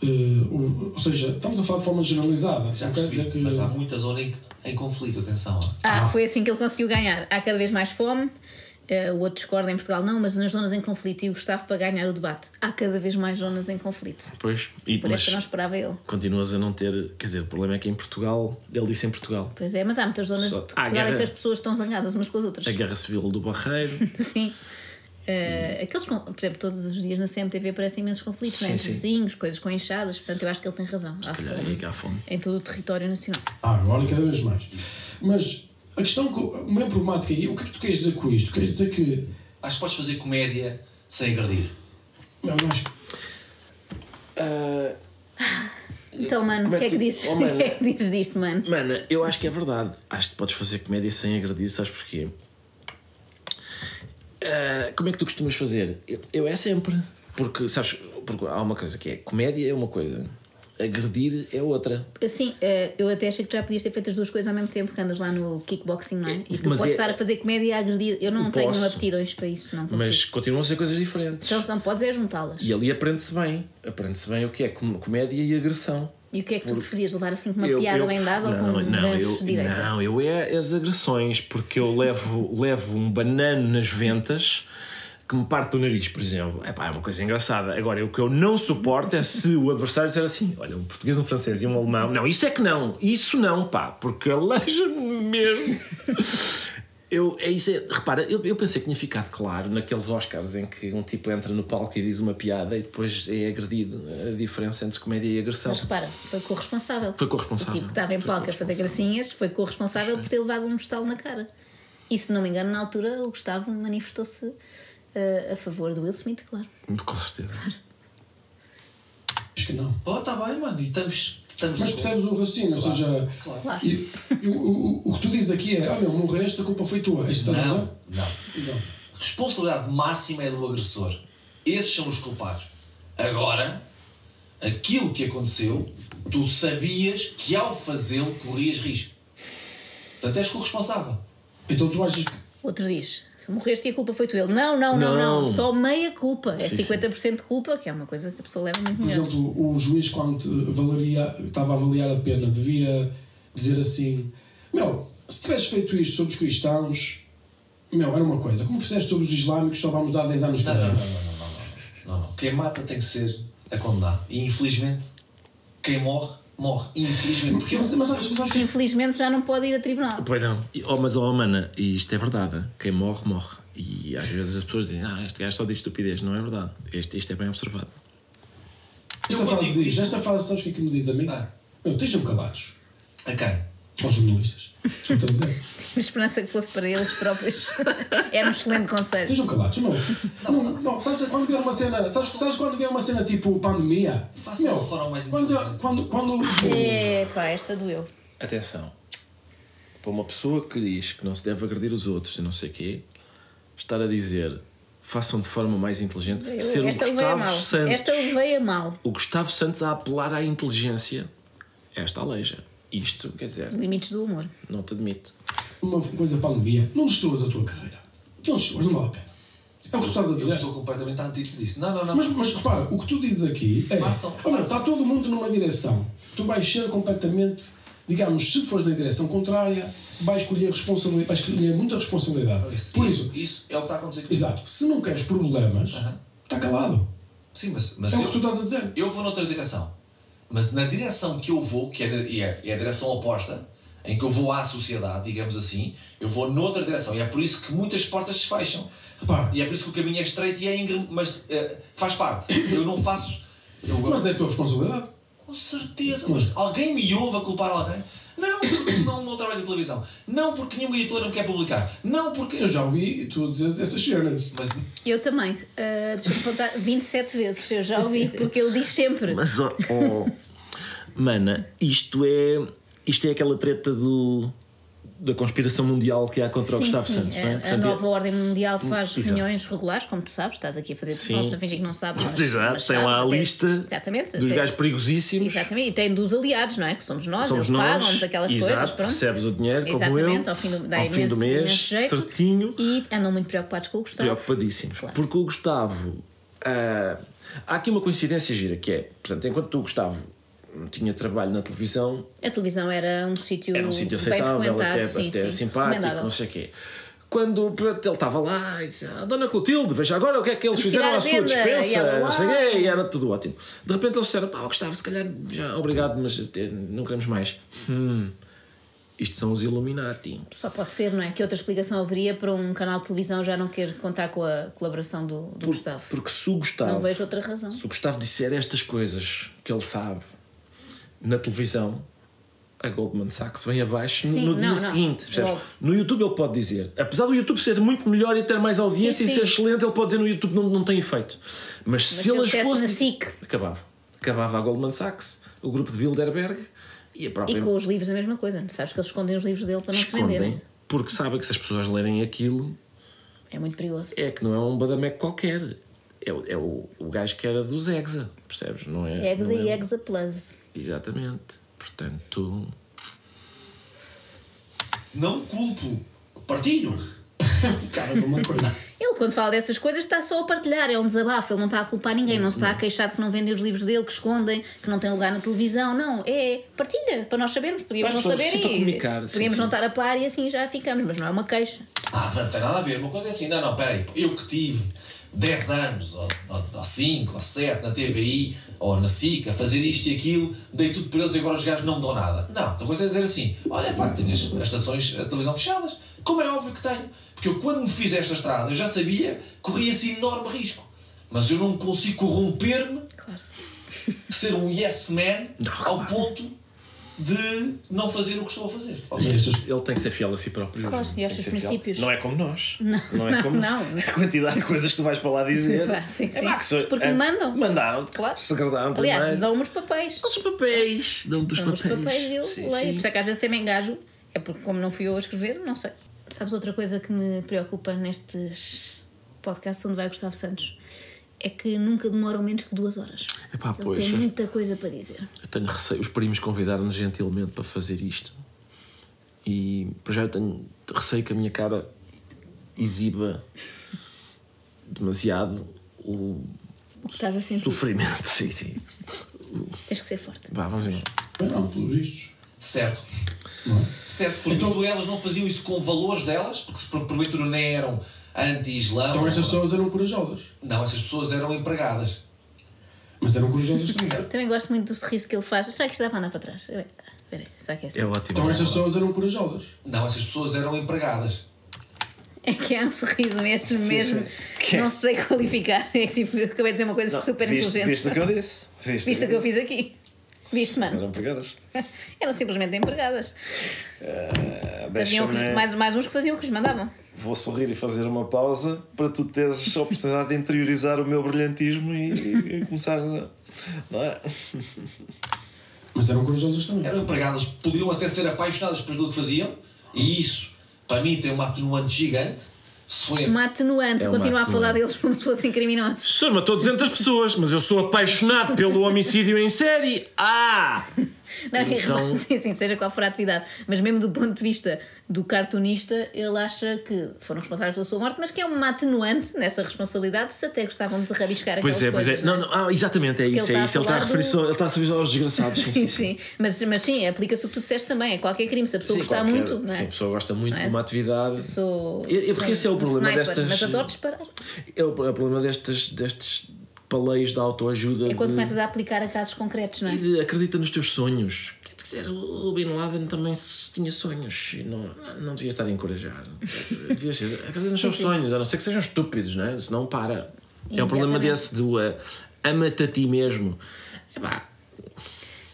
Speaker 3: Ou seja, estamos a falar de forma generalizada.
Speaker 4: Já
Speaker 3: Não quer
Speaker 4: percebi,
Speaker 3: dizer que...
Speaker 4: mas há muita zona em conflito, atenção.
Speaker 1: Foi assim que ele conseguiu ganhar. Há cada vez mais fome. O outro discorda em Portugal, não, mas nas zonas em conflito. E o Gustavo, para ganhar o debate, há cada vez mais zonas em conflito.
Speaker 2: Pois,
Speaker 1: Por esta não esperava ele.
Speaker 2: Continuas a não ter. Quer dizer, o problema é que em Portugal, ele disse em Portugal.
Speaker 1: Pois é, mas há muitas zonas de Portugal em que as pessoas estão zangadas umas com as outras.
Speaker 2: A Guerra Civil do Barreiro.
Speaker 1: Sim. Aqueles, por exemplo, todos os dias na CMTV aparecem imensos conflitos,
Speaker 2: Sim,
Speaker 1: né? Entre
Speaker 2: sim.
Speaker 1: vizinhos, coisas com enxadas. Portanto, eu acho que ele tem razão.
Speaker 2: Se calhar é que há fome.
Speaker 1: Em todo o território nacional.
Speaker 3: Agora cada vez mais. Mas a questão, a minha problemática é, o que é que tu queres dizer com isto? Queres dizer que...
Speaker 4: Acho que podes fazer comédia sem agredir.
Speaker 3: Eu acho que...
Speaker 1: Então, mano, o que é que dizes? O que é que dizes disto, mano?
Speaker 2: Mano, eu acho que é verdade. Acho que podes fazer comédia sem agredir, sabes porquê? Como é que tu costumas fazer? Eu é sempre. Porque, sabes, porque há uma coisa que é comédia é uma coisa, agredir é outra.
Speaker 1: Assim, eu até achei que já podias ter feito as duas coisas ao mesmo tempo, que andas lá no kickboxing, não é? E tu
Speaker 2: Mas
Speaker 1: podes estar a fazer comédia e a agredir. Eu não tenho
Speaker 2: Posso.
Speaker 1: aptidões para isso, não consigo.
Speaker 2: Mas continuam a ser coisas diferentes.
Speaker 1: Só podes é juntá-las.
Speaker 2: E ali aprende-se bem. Aprende-se bem o que é comédia e agressão.
Speaker 1: E o que é que tu preferias? Levar assim com uma piada bem dada ou com um gancho direito?
Speaker 2: Não, eu é as agressões, porque eu levo um banano nas ventas que me parte o nariz, por exemplo. É uma coisa engraçada. Agora, o que eu não suporto é se o adversário disser assim: olha, um português, um francês e um alemão. Não, isso é que não. Isso não, porque aleija-me mesmo. Repara, eu pensei que tinha ficado claro naqueles Oscars em que um tipo entra no palco e diz uma piada e depois é agredido. A diferença entre comédia e agressão.
Speaker 1: Mas repara, foi corresponsável.
Speaker 2: Foi corresponsável.
Speaker 1: O tipo que estava em palco a fazer gracinhas foi corresponsável por ter levado um estalo na cara. E se não me engano, na altura, o Gustavo manifestou-se a favor do Will Smith, claro.
Speaker 2: Com certeza.
Speaker 3: Acho que não.
Speaker 4: Está bem, mano, e estamos
Speaker 3: Mas percebes o raciocínio, ou seja...
Speaker 1: Claro.
Speaker 3: O que tu dizes aqui é: olha, morreste, a culpa foi tua. É isso que estás a dizer?
Speaker 4: Não. Responsabilidade máxima é do agressor. Esses são os culpados. Agora, aquilo que aconteceu, tu sabias que ao fazê-lo corrias risco. Portanto, és corresponsável.
Speaker 3: Então tu achas que...
Speaker 1: Outro diz: se morreste e a culpa foi tua. Ele: não. Só meia culpa. É 50% de culpa, que é uma coisa que a pessoa leva muito
Speaker 3: Por
Speaker 1: melhor.
Speaker 3: exemplo, o juiz, quando estava a avaliar a pena, devia dizer assim: se tivesse feito isto sobre os cristãos, era uma coisa. Como fizeste sobre os islâmicos, só vamos dar 10 anos de cadeia.
Speaker 4: Não. Quem mata tem que ser a condenado. E infelizmente, quem morre. Infelizmente. Porque
Speaker 3: Mas sabes que...
Speaker 1: Infelizmente já não pode ir a tribunal.
Speaker 2: Pois não. Mas, mana, isto é verdade. Quem morre, morre. E às vezes as pessoas dizem: este gajo só diz estupidez. Não é verdade. Isto é bem observado.
Speaker 3: Esta frase, sabes o que é que me diz a mim? Estejam calados.
Speaker 4: A quem?
Speaker 3: Aos jornalistas. Só estou a dizer.
Speaker 1: A esperança que fosse para eles próprios. Era um excelente conselho.
Speaker 3: Estejam calados. Não, sabes quando vier uma cena... Sabes quando vier uma cena tipo pandemia?
Speaker 4: Faça de forma mais inteligente.
Speaker 3: Quando
Speaker 1: Esta doeu.
Speaker 2: Atenção. Para uma pessoa que diz que não se deve agredir os outros e não sei o quê, estar a dizer façam de forma mais inteligente, ser o Gustavo Santos.
Speaker 1: Esta levei a mal.
Speaker 2: O Gustavo Santos a apelar à inteligência. Esta aleija. Isto, quer dizer,
Speaker 1: Limites do humor.
Speaker 2: não te admito.
Speaker 3: uma coisa pandemia, não destruas a tua carreira. Não destruas, não vale a pena. É o que tu estás a dizer.
Speaker 4: Eu sou completamente antítese disso. Não.
Speaker 3: Mas repara, o que tu dizes aqui é: olha, está todo mundo numa direção. Tu vais ser completamente, digamos, se fores na direção contrária, vais escolher muita responsabilidade. Por
Speaker 4: isso é o que está a acontecer.
Speaker 3: Exato. Se não queres problemas, está calado.
Speaker 4: Sim, mas
Speaker 3: é o que tu estás a dizer.
Speaker 4: Eu vou noutra direção. Mas na direção que eu vou, que é a direção oposta, em que eu vou à sociedade, digamos assim, eu vou noutra direção. E é por isso que muitas portas se fecham.
Speaker 3: Repara.
Speaker 4: E é por isso que o caminho é estreito e é íngreme, mas faz parte. Eu não faço...
Speaker 3: Mas é a tua responsabilidade.
Speaker 4: Com certeza. Mas alguém me ouve a culpar alguém? Não, porque não é o meu trabalho de televisão. Não, porque nenhum editor não quer publicar. Não, porque...
Speaker 3: Eu já ouvi tu dizer essas cenas.
Speaker 4: Mas
Speaker 1: Eu também. Deixa-me contar 27 vezes. Eu já ouvi, porque ele diz sempre.
Speaker 2: Mas, mana, isto é aquela treta da conspiração mundial que há contra o Gustavo Santos, não é?
Speaker 1: A
Speaker 2: Portanto,
Speaker 1: nova ordem mundial faz
Speaker 2: Exato.
Speaker 1: reuniões regulares, como tu sabes, estás aqui a fazer
Speaker 2: Sim.
Speaker 1: sons a fingir que não sabes.
Speaker 2: Exato, tem lá a
Speaker 1: sabes,
Speaker 2: lista
Speaker 1: exatamente,
Speaker 2: dos
Speaker 1: tem-
Speaker 2: gajos perigosíssimos.
Speaker 1: Exatamente, e tem dos aliados, não é? Que somos nós,
Speaker 2: Somos
Speaker 1: eles
Speaker 2: nós,
Speaker 1: pagam-nos aquelas
Speaker 2: exato,
Speaker 1: coisas. Pronto.
Speaker 2: recebes o dinheiro, como eu,
Speaker 1: Exatamente, ao fim do, dá
Speaker 2: ao fim do
Speaker 1: imenso-
Speaker 2: mês,
Speaker 1: imenso jeito.
Speaker 2: certinho.
Speaker 1: E andam muito preocupados com o Gustavo.
Speaker 2: Preocupadíssimos.
Speaker 1: Claro.
Speaker 2: Porque o Gustavo. Há aqui uma coincidência gira que é, portanto, enquanto o Gustavo tinha trabalho na televisão,
Speaker 1: A televisão era um sítio
Speaker 2: era um sítio
Speaker 1: bem
Speaker 2: aceitável,
Speaker 1: frequentado,
Speaker 2: até
Speaker 1: sim,
Speaker 2: simpático,
Speaker 1: recomendável.
Speaker 2: não sei o quê. Quando pronto, ele estava lá e disse: Dona Clotilde, veja agora o que é que eles fizeram
Speaker 1: Tirar a
Speaker 2: à sua
Speaker 1: venda. E
Speaker 2: dispensa,
Speaker 1: ela,
Speaker 2: não sei o quê, e era tudo ótimo. De repente eles disseram: Gustavo, se calhar já obrigado, mas não queremos mais. Isto são os Illuminati.
Speaker 1: Só pode ser, não é? Que outra explicação haveria para um canal de televisão já não querer contar com a colaboração do Gustavo?
Speaker 2: Porque se o Gustavo.
Speaker 1: Não vejo outra razão.
Speaker 2: Se o Gustavo disser estas coisas que ele sabe na televisão, a Goldman Sachs vem abaixo
Speaker 1: Sim,
Speaker 2: no dia
Speaker 1: não,
Speaker 2: seguinte. Percebes?
Speaker 1: logo.
Speaker 2: No YouTube ele pode dizer, apesar do YouTube ser muito melhor e ter mais audiência
Speaker 1: Sim,
Speaker 2: e ser
Speaker 1: sim.
Speaker 2: excelente, ele pode dizer no YouTube não tem efeito. Mas se
Speaker 1: se ele
Speaker 2: eles
Speaker 1: tivesse
Speaker 2: fossem.
Speaker 1: na SIC.
Speaker 2: Acabava a Goldman Sachs, o grupo de Bilderberg e a própria.
Speaker 1: E com os livros a mesma coisa. Sabes que eles escondem os livros dele para não se venderem.
Speaker 2: escondem, porque sabem que se as pessoas lerem aquilo,
Speaker 1: É muito perigoso.
Speaker 2: é que não é um badameco qualquer. É o gajo que era dos Exa, percebes? Não é?
Speaker 1: Exa
Speaker 2: não
Speaker 1: e
Speaker 2: é...
Speaker 1: Exa Plus.
Speaker 2: Exatamente. Portanto.
Speaker 4: não culpo. Partilho.
Speaker 3: Cara, de uma coisa.
Speaker 1: Ele, quando fala dessas coisas, está só a partilhar. É um desabafo. Ele não está a culpar ninguém. Não se está a queixar de que não vendem os livros dele, que escondem, que não tem lugar na televisão. Não. É partilha. Para nós sabermos. Podíamos
Speaker 2: Para
Speaker 1: não
Speaker 2: as pessoas
Speaker 1: saber
Speaker 2: sim, para
Speaker 1: e
Speaker 2: comunicar, sim,
Speaker 1: podíamos
Speaker 2: sim.
Speaker 1: não estar a par e assim já ficamos. Mas não é uma queixa.
Speaker 4: Não tem nada a ver. Uma coisa é assim, não, peraí, eu que tive 10 anos, ou 5, ou 7 na TVI, ou na SIC, a fazer isto e aquilo, dei tudo para eles e agora os gajos não me dão nada. Não, outra coisa é dizer assim, olha pá, tenho as estações de televisão fechadas. Como é óbvio que tenho. Porque eu quando me fiz esta estrada, eu já sabia que corria esse enorme risco. Mas eu não consigo corromper-me,
Speaker 1: Claro.
Speaker 4: ser um yes man,
Speaker 2: Não,
Speaker 4: ao
Speaker 2: claro.
Speaker 4: ponto de não fazer o que estou a fazer.
Speaker 3: E estas
Speaker 2: Ele tem que ser fiel a si próprio.
Speaker 1: Claro, e aos
Speaker 2: Tem que
Speaker 1: seus
Speaker 2: ser fiel.
Speaker 1: princípios.
Speaker 2: Não é como nós. Não é
Speaker 1: não,
Speaker 2: como
Speaker 1: não.
Speaker 2: a quantidade de coisas que tu vais para lá dizer.
Speaker 1: Sim, sim.
Speaker 2: pá, que sou-
Speaker 1: Porque me mandam.
Speaker 2: Mandaram-te.
Speaker 1: Claro.
Speaker 2: Segredaram-te.
Speaker 1: Aliás,
Speaker 2: primeiro.
Speaker 1: dão-me os papéis.
Speaker 2: Dão-te os papéis. Dão-te os
Speaker 1: Dão-me os
Speaker 2: papéis.
Speaker 1: papéis e eu
Speaker 2: Sim,
Speaker 1: leio.
Speaker 2: sim.
Speaker 1: Por isso é que às vezes até me engajo. É porque, como não fui eu a escrever, não sei. Sabes outra coisa que me preocupa nestes podcasts onde vai Gustavo Santos? É que nunca demoram menos que 2 horas.
Speaker 2: Epá,
Speaker 1: Ele
Speaker 2: pois.
Speaker 1: tem muita coisa para dizer.
Speaker 2: Eu tenho receio. Os primos convidaram-nos gentilmente para fazer isto. E para já eu tenho receio que a minha cara exiba demasiado o
Speaker 1: O que estás a sentir.
Speaker 2: sofrimento. Sim, sim.
Speaker 1: Tens que ser forte.
Speaker 2: Vá, vamos embora.
Speaker 3: Bem, não, pelos vistos.
Speaker 4: Certo.
Speaker 3: Não é?
Speaker 4: Certo, porque
Speaker 3: Então-
Speaker 4: elas não faziam isso com valores delas, porque se porventura nem eram anti-islão.
Speaker 3: Então estas pessoas eram corajosas.
Speaker 4: Não, essas pessoas eram empregadas.
Speaker 3: Mas eram corajosas também.
Speaker 1: Também gosto muito do sorriso que ele faz. Será que isto dá para andar para trás? Espera aí, será que é assim?
Speaker 2: É ótimo.
Speaker 3: Então estas pessoas eram corajosas.
Speaker 4: Não, essas pessoas eram empregadas.
Speaker 1: É que é um sorriso mesmo, mesmo.
Speaker 2: Que é?
Speaker 1: Não sei qualificar. É tipo, eu acabei de dizer uma coisa super inteligente.
Speaker 2: Viste o que eu disse?
Speaker 1: Viste o que eu fiz aqui? Viste, mano?
Speaker 2: Eram pegadas.
Speaker 1: Eram simplesmente empregadas. Faziam
Speaker 2: Deixa-me...
Speaker 1: mais uns que faziam o que lhes mandavam.
Speaker 2: Vou sorrir e fazer uma pausa para tu teres a oportunidade de interiorizar o meu brilhantismo e começares a... Não é?
Speaker 3: Mas eram corajosas também.
Speaker 4: Eram empregadas, podiam até ser apaixonadas por aquilo que faziam, e isso, para mim, tem uma atenuante gigante. Se forem
Speaker 1: Uma atenuante,
Speaker 2: É uma
Speaker 1: continuar a falar
Speaker 2: atenuante.
Speaker 1: deles como se fossem criminosos.
Speaker 2: O senhor matou 200 pessoas, mas eu sou apaixonado pelo homicídio em série.
Speaker 1: Não,
Speaker 2: Então-
Speaker 1: sim, seja qual for a atividade. Mas mesmo do ponto de vista do cartunista, ele acha que foram responsáveis pela sua morte, mas que é uma atenuante nessa responsabilidade se até gostavam de rabiscar
Speaker 2: Pois
Speaker 1: aquelas
Speaker 2: é, pois é.
Speaker 1: coisas. não é?
Speaker 2: Não, exatamente, é isso.
Speaker 1: ele
Speaker 2: É
Speaker 1: está
Speaker 2: isso.
Speaker 1: a falar
Speaker 2: Ele está a referir aos desgraçados.
Speaker 1: Sim, sim. Mas sim, aplica-se o que tu disseste também. É qualquer crime. Se a pessoa gostar muito, não
Speaker 2: Se a
Speaker 1: é?
Speaker 2: pessoa gosta muito
Speaker 1: Não é?
Speaker 2: de uma atividade.
Speaker 1: Sou
Speaker 2: Porque esse é o
Speaker 1: um
Speaker 2: problema
Speaker 1: sniper,
Speaker 2: destas.
Speaker 1: Mas adoro disparar.
Speaker 2: É o problema destes paleios de autoajuda.
Speaker 1: É quando
Speaker 2: de-
Speaker 1: começas a aplicar a casos concretos, não é?
Speaker 2: E de acredita nos teus sonhos. Quer dizer, o Bin Laden também tinha sonhos e não devia estar a encorajar. Devia ser, acredita nos seus sonhos, a não ser que sejam estúpidos, não é? Senão para. É o problema
Speaker 1: Imediatamente.
Speaker 2: desse do ama-te a ti mesmo. Epá,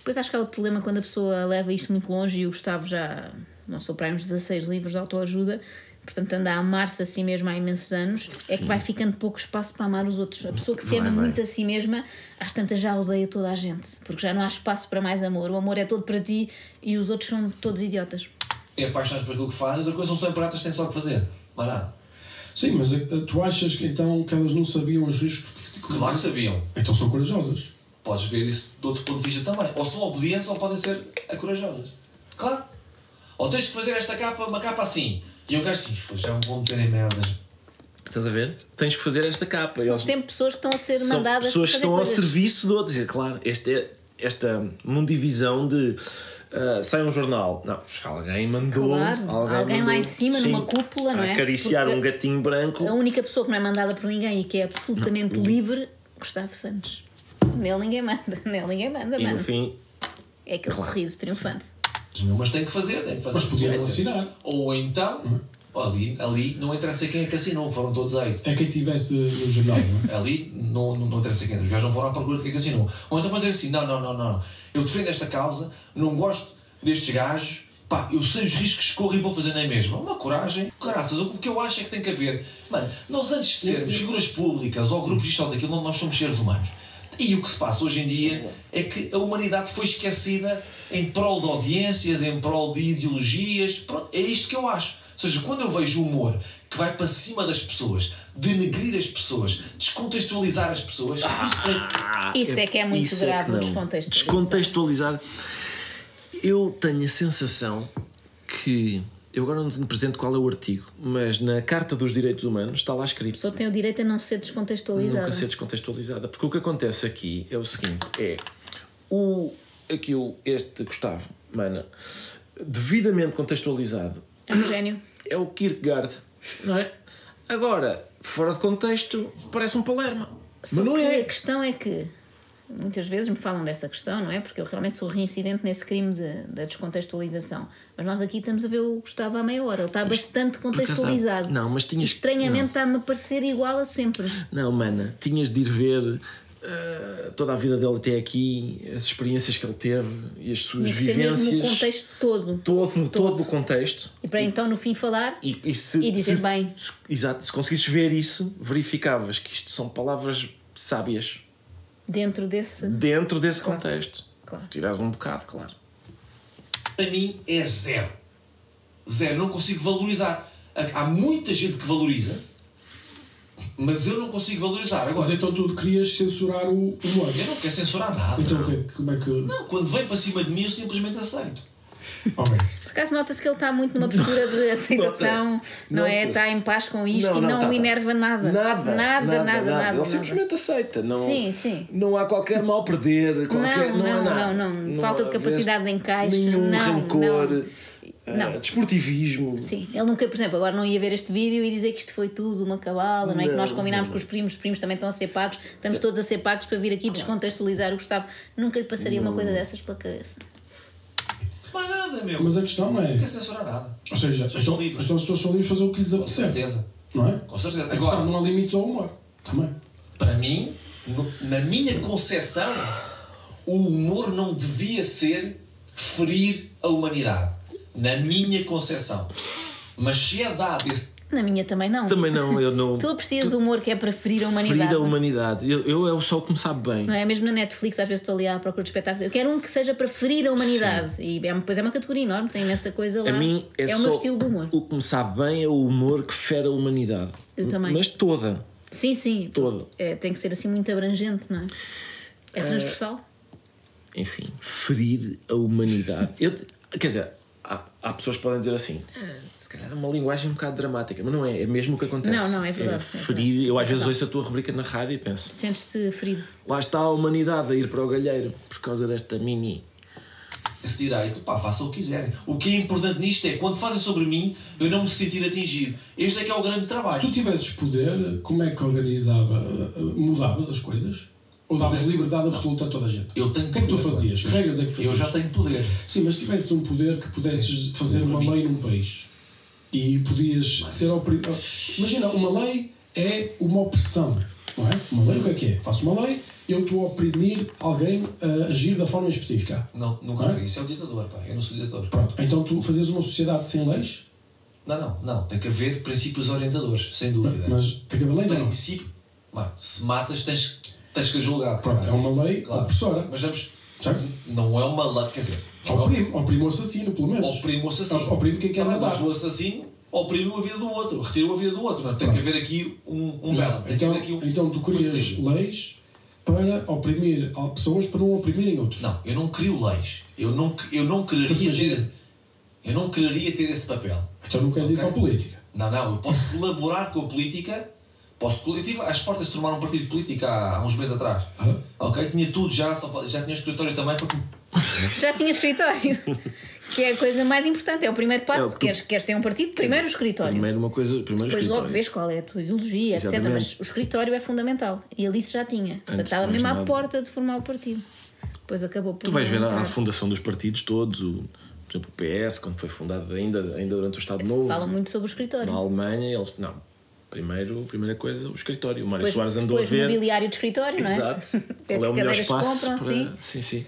Speaker 1: Depois acho que há outro problema quando a pessoa leva isto muito longe, e o Gustavo já lançou para aí uns 16 livros de autoajuda, portanto anda a amar-se a si mesma há imensos anos. É que vai ficando pouco espaço para amar os outros. A pessoa que se ama muito a si mesma, às tantas já odeia toda a gente, porque já não há espaço para mais amor. O amor é todo para ti e os outros são todos idiotas.
Speaker 4: É apaixonados por aquilo que fazem, outra coisa são só empregos que têm só o que fazer. Mas nada.
Speaker 3: Sim, mas tu achas que então que elas não sabiam os riscos?
Speaker 4: Claro que sabiam.
Speaker 3: Então são corajosas.
Speaker 4: Podes ver isso de outro ponto de vista também. Ou são obedientes ou podem ser corajosas. Claro. Ou tens que fazer esta capa, uma capa assim. E um gajo assim, já me vou meter em merdas.
Speaker 2: Estás a ver? Tens que fazer esta capa.
Speaker 1: São sempre pessoas que estão a ser
Speaker 2: São
Speaker 1: mandadas
Speaker 2: pessoas que
Speaker 1: fazer
Speaker 2: estão
Speaker 1: coisas.
Speaker 2: ao serviço de outros. Claro, esta mundivisão de sai um jornal. Não, alguém mandou.
Speaker 1: Claro, alguém lá em cima, numa cúpula, não é?
Speaker 2: Acariciar
Speaker 1: Porque
Speaker 2: um gatinho branco.
Speaker 1: a única pessoa que não é mandada por ninguém e que é absolutamente livre, Gustavo Santos. Nele ninguém manda. Nele ninguém manda,
Speaker 2: E
Speaker 1: mano.
Speaker 2: no fim,
Speaker 1: É aquele sorriso triunfante.
Speaker 4: Mas tem que fazer.
Speaker 3: Mas podiam assinar.
Speaker 4: Ou então, ali não interessa quem é que assinou, foram todos aí.
Speaker 3: É quem tivesse no jornal, não é?
Speaker 4: Ali não interessa quem. Os gajos não foram à procura de quem é que assinou. Ou então fazer assim, não. Eu defendo esta causa, não gosto destes gajos, pá, eu sei os riscos que corro e vou fazer na mesma. Uma coragem, graças. O que eu acho é que tem que haver. Mano, nós antes de sermos figuras públicas ou grupos disto ou daquilo, nós somos seres humanos. E o que se passa hoje em dia é que a humanidade foi esquecida em prol de audiências, em prol de ideologias. Pronto, é isto que eu acho. Ou seja, quando eu vejo humor que vai para cima das pessoas, denegrir as pessoas, descontextualizar as pessoas,
Speaker 1: Isso é que é muito
Speaker 2: isso
Speaker 1: grave,
Speaker 2: que
Speaker 1: o
Speaker 2: não.
Speaker 1: descontextualizar.
Speaker 2: Eu tenho a sensação que. Eu agora não tenho presente qual é o artigo, mas na Carta dos Direitos Humanos está lá
Speaker 1: A
Speaker 2: escrito.
Speaker 1: pessoa tem o direito a não ser descontextualizada.
Speaker 2: Nunca ser descontextualizada. Porque o que acontece aqui é o seguinte: este Gustavo, mano, devidamente contextualizado,
Speaker 1: É um gênio.
Speaker 2: é o Kierkegaard, não é? Agora, fora de contexto, parece um Palermo.
Speaker 1: Só
Speaker 2: Mas não
Speaker 1: que
Speaker 2: é.
Speaker 1: a questão é que muitas vezes me falam desta questão, não é? Porque eu realmente sou reincidente nesse crime da descontextualização. Mas nós aqui estamos a ver o Gustavo há meia hora. Ele está bastante contextualizado.
Speaker 2: Não, mas tinhas.
Speaker 1: Estranhamente está-me a parecer igual a sempre.
Speaker 2: Não, mana, tinhas de ir ver toda a vida dele até aqui, as experiências que ele teve e as suas
Speaker 1: Tinha que ser
Speaker 2: vivências.
Speaker 1: mesmo o contexto todo.
Speaker 2: Todo o contexto.
Speaker 1: E para então no fim falar
Speaker 2: E
Speaker 1: dizer bem.
Speaker 2: Exato, se conseguisses ver isso, verificavas que isto são palavras sábias
Speaker 1: dentro desse...
Speaker 2: dentro desse contexto.
Speaker 1: Claro.
Speaker 2: Tiras um bocado, claro.
Speaker 4: para mim é zero. Zero, não consigo valorizar. Há muita gente que valoriza, mas eu não consigo valorizar. Agora,
Speaker 3: Mas então tu querias censurar o humor?
Speaker 4: eu não quero censurar nada.
Speaker 3: Então como é que...
Speaker 4: Não, quando vem para cima de mim eu simplesmente aceito.
Speaker 3: Ok.
Speaker 1: Por acaso nota-se que ele está muito numa postura de aceitação, não é? Está em paz com isto e não o enerva nada. Nada.
Speaker 2: Ele simplesmente aceita. Não,
Speaker 1: Sim.
Speaker 2: Não há qualquer mal perder.
Speaker 1: Não. Falta de capacidade de encaixe.
Speaker 2: Nenhum rancor.
Speaker 1: Não.
Speaker 2: Desportivismo.
Speaker 1: Sim, ele nunca, por exemplo, agora não ia ver este vídeo e dizer que isto foi tudo uma cabala, não é? Que nós combinámos com os primos também estão a ser pagos, estamos todos a ser pagos para vir aqui descontextualizar o Gustavo. Nunca lhe passaria uma coisa dessas pela cabeça.
Speaker 4: Mas nada, meu.
Speaker 3: Mas a questão é...
Speaker 4: Não quero censurar nada.
Speaker 3: Ou seja,
Speaker 4: Vocês são livres.
Speaker 3: então as pessoas são livres de fazer o que lhes
Speaker 4: Com
Speaker 3: apetecer.
Speaker 4: certeza.
Speaker 3: Não é?
Speaker 4: Com certeza.
Speaker 3: Agora,
Speaker 4: Agora,
Speaker 3: não há limites ao humor. Também.
Speaker 4: para mim, na minha concepção, o humor não devia ser ferir a humanidade. Na minha concepção. Mas se é dado esse...
Speaker 1: Na minha também não.
Speaker 2: Também não, eu não.
Speaker 1: Tu aprecias o humor que é para ferir a humanidade.
Speaker 2: Ferir a humanidade. Eu só o que me sabe bem.
Speaker 1: Não é? Mesmo na Netflix, às vezes estou ali à procura de espetáculos. Eu quero um que seja para ferir a humanidade. E depois é uma categoria enorme, tem imensa coisa lá.
Speaker 2: A mim é
Speaker 1: o
Speaker 2: só
Speaker 1: meu estilo de humor.
Speaker 2: O que me sabe bem é o humor que fere a humanidade.
Speaker 1: Eu também.
Speaker 2: Mas toda.
Speaker 1: Sim.
Speaker 2: Todo.
Speaker 1: Tem que ser assim muito abrangente, não é? É transversal.
Speaker 2: Enfim, ferir a humanidade. Quer dizer, há pessoas que podem dizer assim, se calhar é uma linguagem um bocado dramática, mas não é mesmo o que acontece.
Speaker 1: Não, é verdade.
Speaker 2: Ferir, eu às vezes ouço a tua rubrica na rádio e penso,
Speaker 1: Sentes-te ferido.
Speaker 2: lá está a humanidade a ir para o galheiro por causa desta mini.
Speaker 4: esse direito, pá, façam o que quiserem. O que é importante nisto é, quando fazem sobre mim, eu não me sentir atingido. Este é que é o grande trabalho.
Speaker 3: Se tu tivesses poder, como é que mudavas as coisas? Ou davas liberdade absoluta a toda a gente?
Speaker 4: Eu tenho
Speaker 3: o que é que tu
Speaker 4: poder,
Speaker 3: fazias? Que regras é que fazias?
Speaker 4: Eu já tenho poder.
Speaker 3: Sim, mas se tivesses um poder que pudesses fazer uma lei num país e podias ser Imagina, uma lei é uma opressão, não é? Uma lei o que é que é? Faço uma lei eu estou a oprimir alguém a agir da forma específica.
Speaker 4: Não, nunca vi. Isso é o ditador, pá. Eu não sou ditador.
Speaker 3: Pronto, então tu fazes uma sociedade sem leis?
Speaker 4: Não. Tem que haver princípios orientadores, sem dúvida.
Speaker 3: Mas tem que haver leis ou não?
Speaker 4: Princípio. Mano, se matas, tens que ser julgado.
Speaker 3: Pronto, é uma lei opressora.
Speaker 4: Mas vamos.
Speaker 3: Certo?
Speaker 4: Não é uma lei. Quer dizer,
Speaker 3: oprime o assassino, pelo menos.
Speaker 4: Oprime o assassino.
Speaker 3: Oprime quem quer matar.
Speaker 4: Mas o assassino oprime a vida do outro, retira a vida do outro. Não? Tem que haver aqui um belo.
Speaker 3: Então tu crias leis para oprimir pessoas para não oprimirem outros.
Speaker 4: Não, eu não crio leis. Eu não quereria ter esse papel.
Speaker 3: Então não queres ir para a política?
Speaker 4: Não, eu posso colaborar com a política. Eu estive às portas de formar um partido político há uns meses atrás. Ok? Tinha tudo já tinha escritório também para...
Speaker 1: Já tinha escritório, que é a coisa mais importante, é o primeiro passo. Queres ter um partido, primeiro o escritório.
Speaker 2: Primeiro
Speaker 1: Depois logo vês qual é a tua ideologia, etc. Mas o escritório é fundamental. E ali já tinha. Portanto, estava mesmo à porta de formar o partido. Depois acabou por...
Speaker 2: Tu vais ver a fundação dos partidos todos, por exemplo, o PS, quando foi fundado ainda durante o Estado Novo.
Speaker 1: Fala muito sobre o escritório.
Speaker 2: Na Alemanha, eles... Não. Primeira coisa, o escritório. O Mário Soares andou a ver...
Speaker 1: Depois mobiliário de escritório, não é?
Speaker 2: Exato. Qual é o melhor espaço para... Sim.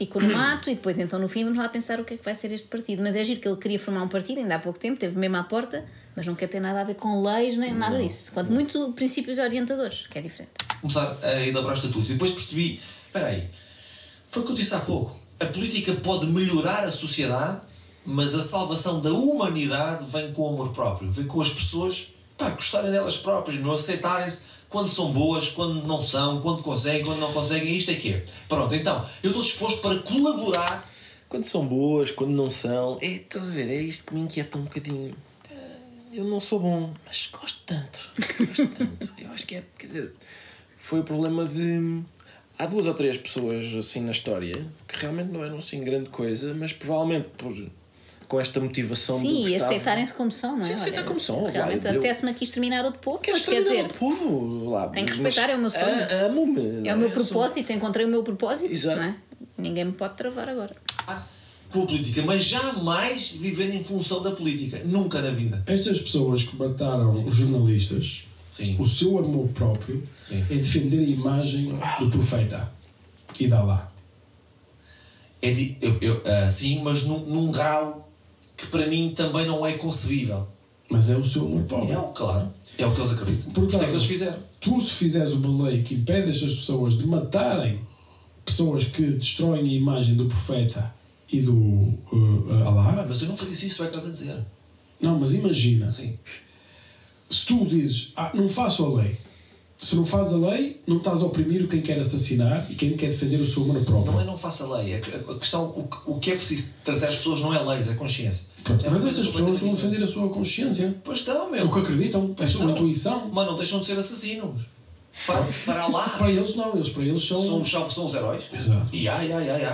Speaker 1: Economato, e depois então no fim vamos lá pensar o que é que vai ser este partido. Mas é giro que ele queria formar um partido ainda há pouco tempo, teve mesmo à porta, mas não quer ter nada a ver com leis nem nada disso. Quanto muito princípios orientadores, que é diferente.
Speaker 4: Começar a elaborar estatutos e depois percebi, espera aí, foi o que eu disse há pouco, a política pode melhorar a sociedade, mas a salvação da humanidade vem com o amor próprio, vem com as pessoas gostarem delas próprias, não aceitarem-se quando são boas, quando não são, quando conseguem, quando não conseguem, isto é que é. Pronto, então, eu estou disposto para colaborar.
Speaker 2: Quando são boas, quando não são... Estás a ver, é isto que me inquieta um bocadinho. Eu não sou bom, mas gosto tanto. Eu acho que quer dizer, foi o problema de... Há 2 ou 3 pessoas assim na história que realmente não eram assim grande coisa, mas provavelmente com esta motivação do Gustavo...
Speaker 1: Sim, e aceitarem-se como são, não é?
Speaker 2: Sim, aceitar como são.
Speaker 1: Realmente apetece-me aqui exterminar outro povo,
Speaker 2: mas quer dizer... o povo,
Speaker 1: tem que respeitar, é o meu sonho.
Speaker 2: Amo-me.
Speaker 1: É o meu propósito, encontrei o meu propósito.
Speaker 2: Exato.
Speaker 1: Não é? Ninguém me pode travar agora.
Speaker 4: Com a política, mas jamais viver em função da política. Nunca na vida.
Speaker 3: Estas pessoas que mataram os jornalistas,
Speaker 4: sim,
Speaker 3: o seu amor próprio é defender a imagem do profeta e dá lá.
Speaker 4: Sim, mas num grau que para mim também não é concebível.
Speaker 3: Mas é o seu amor próprio.
Speaker 4: Claro, é o que eles acreditam. Portanto, é que eles fizeram.
Speaker 3: Tu, se fizeres uma lei que impede estas pessoas de matarem pessoas que destroem a imagem do profeta e do Alá...
Speaker 4: Mas eu nunca disse isso, tu é que estás a dizer.
Speaker 3: Não, mas imagina.
Speaker 4: Sim.
Speaker 3: Se tu dizes, não faço a lei. Se não fazes a lei, não estás a oprimir quem quer assassinar e quem quer defender o seu amor próprio.
Speaker 4: Não faço a lei. A questão, o que é preciso trazer às pessoas não é leis, é consciência.
Speaker 3: Mas estas pessoas estão a defender a sua consciência.
Speaker 4: Pois estão, meu.
Speaker 3: O que acreditam, a sua intuição.
Speaker 4: Mas não deixam de ser assassinos. Para lá.
Speaker 3: Para eles não, para eles são
Speaker 4: os heróis.
Speaker 3: Exato.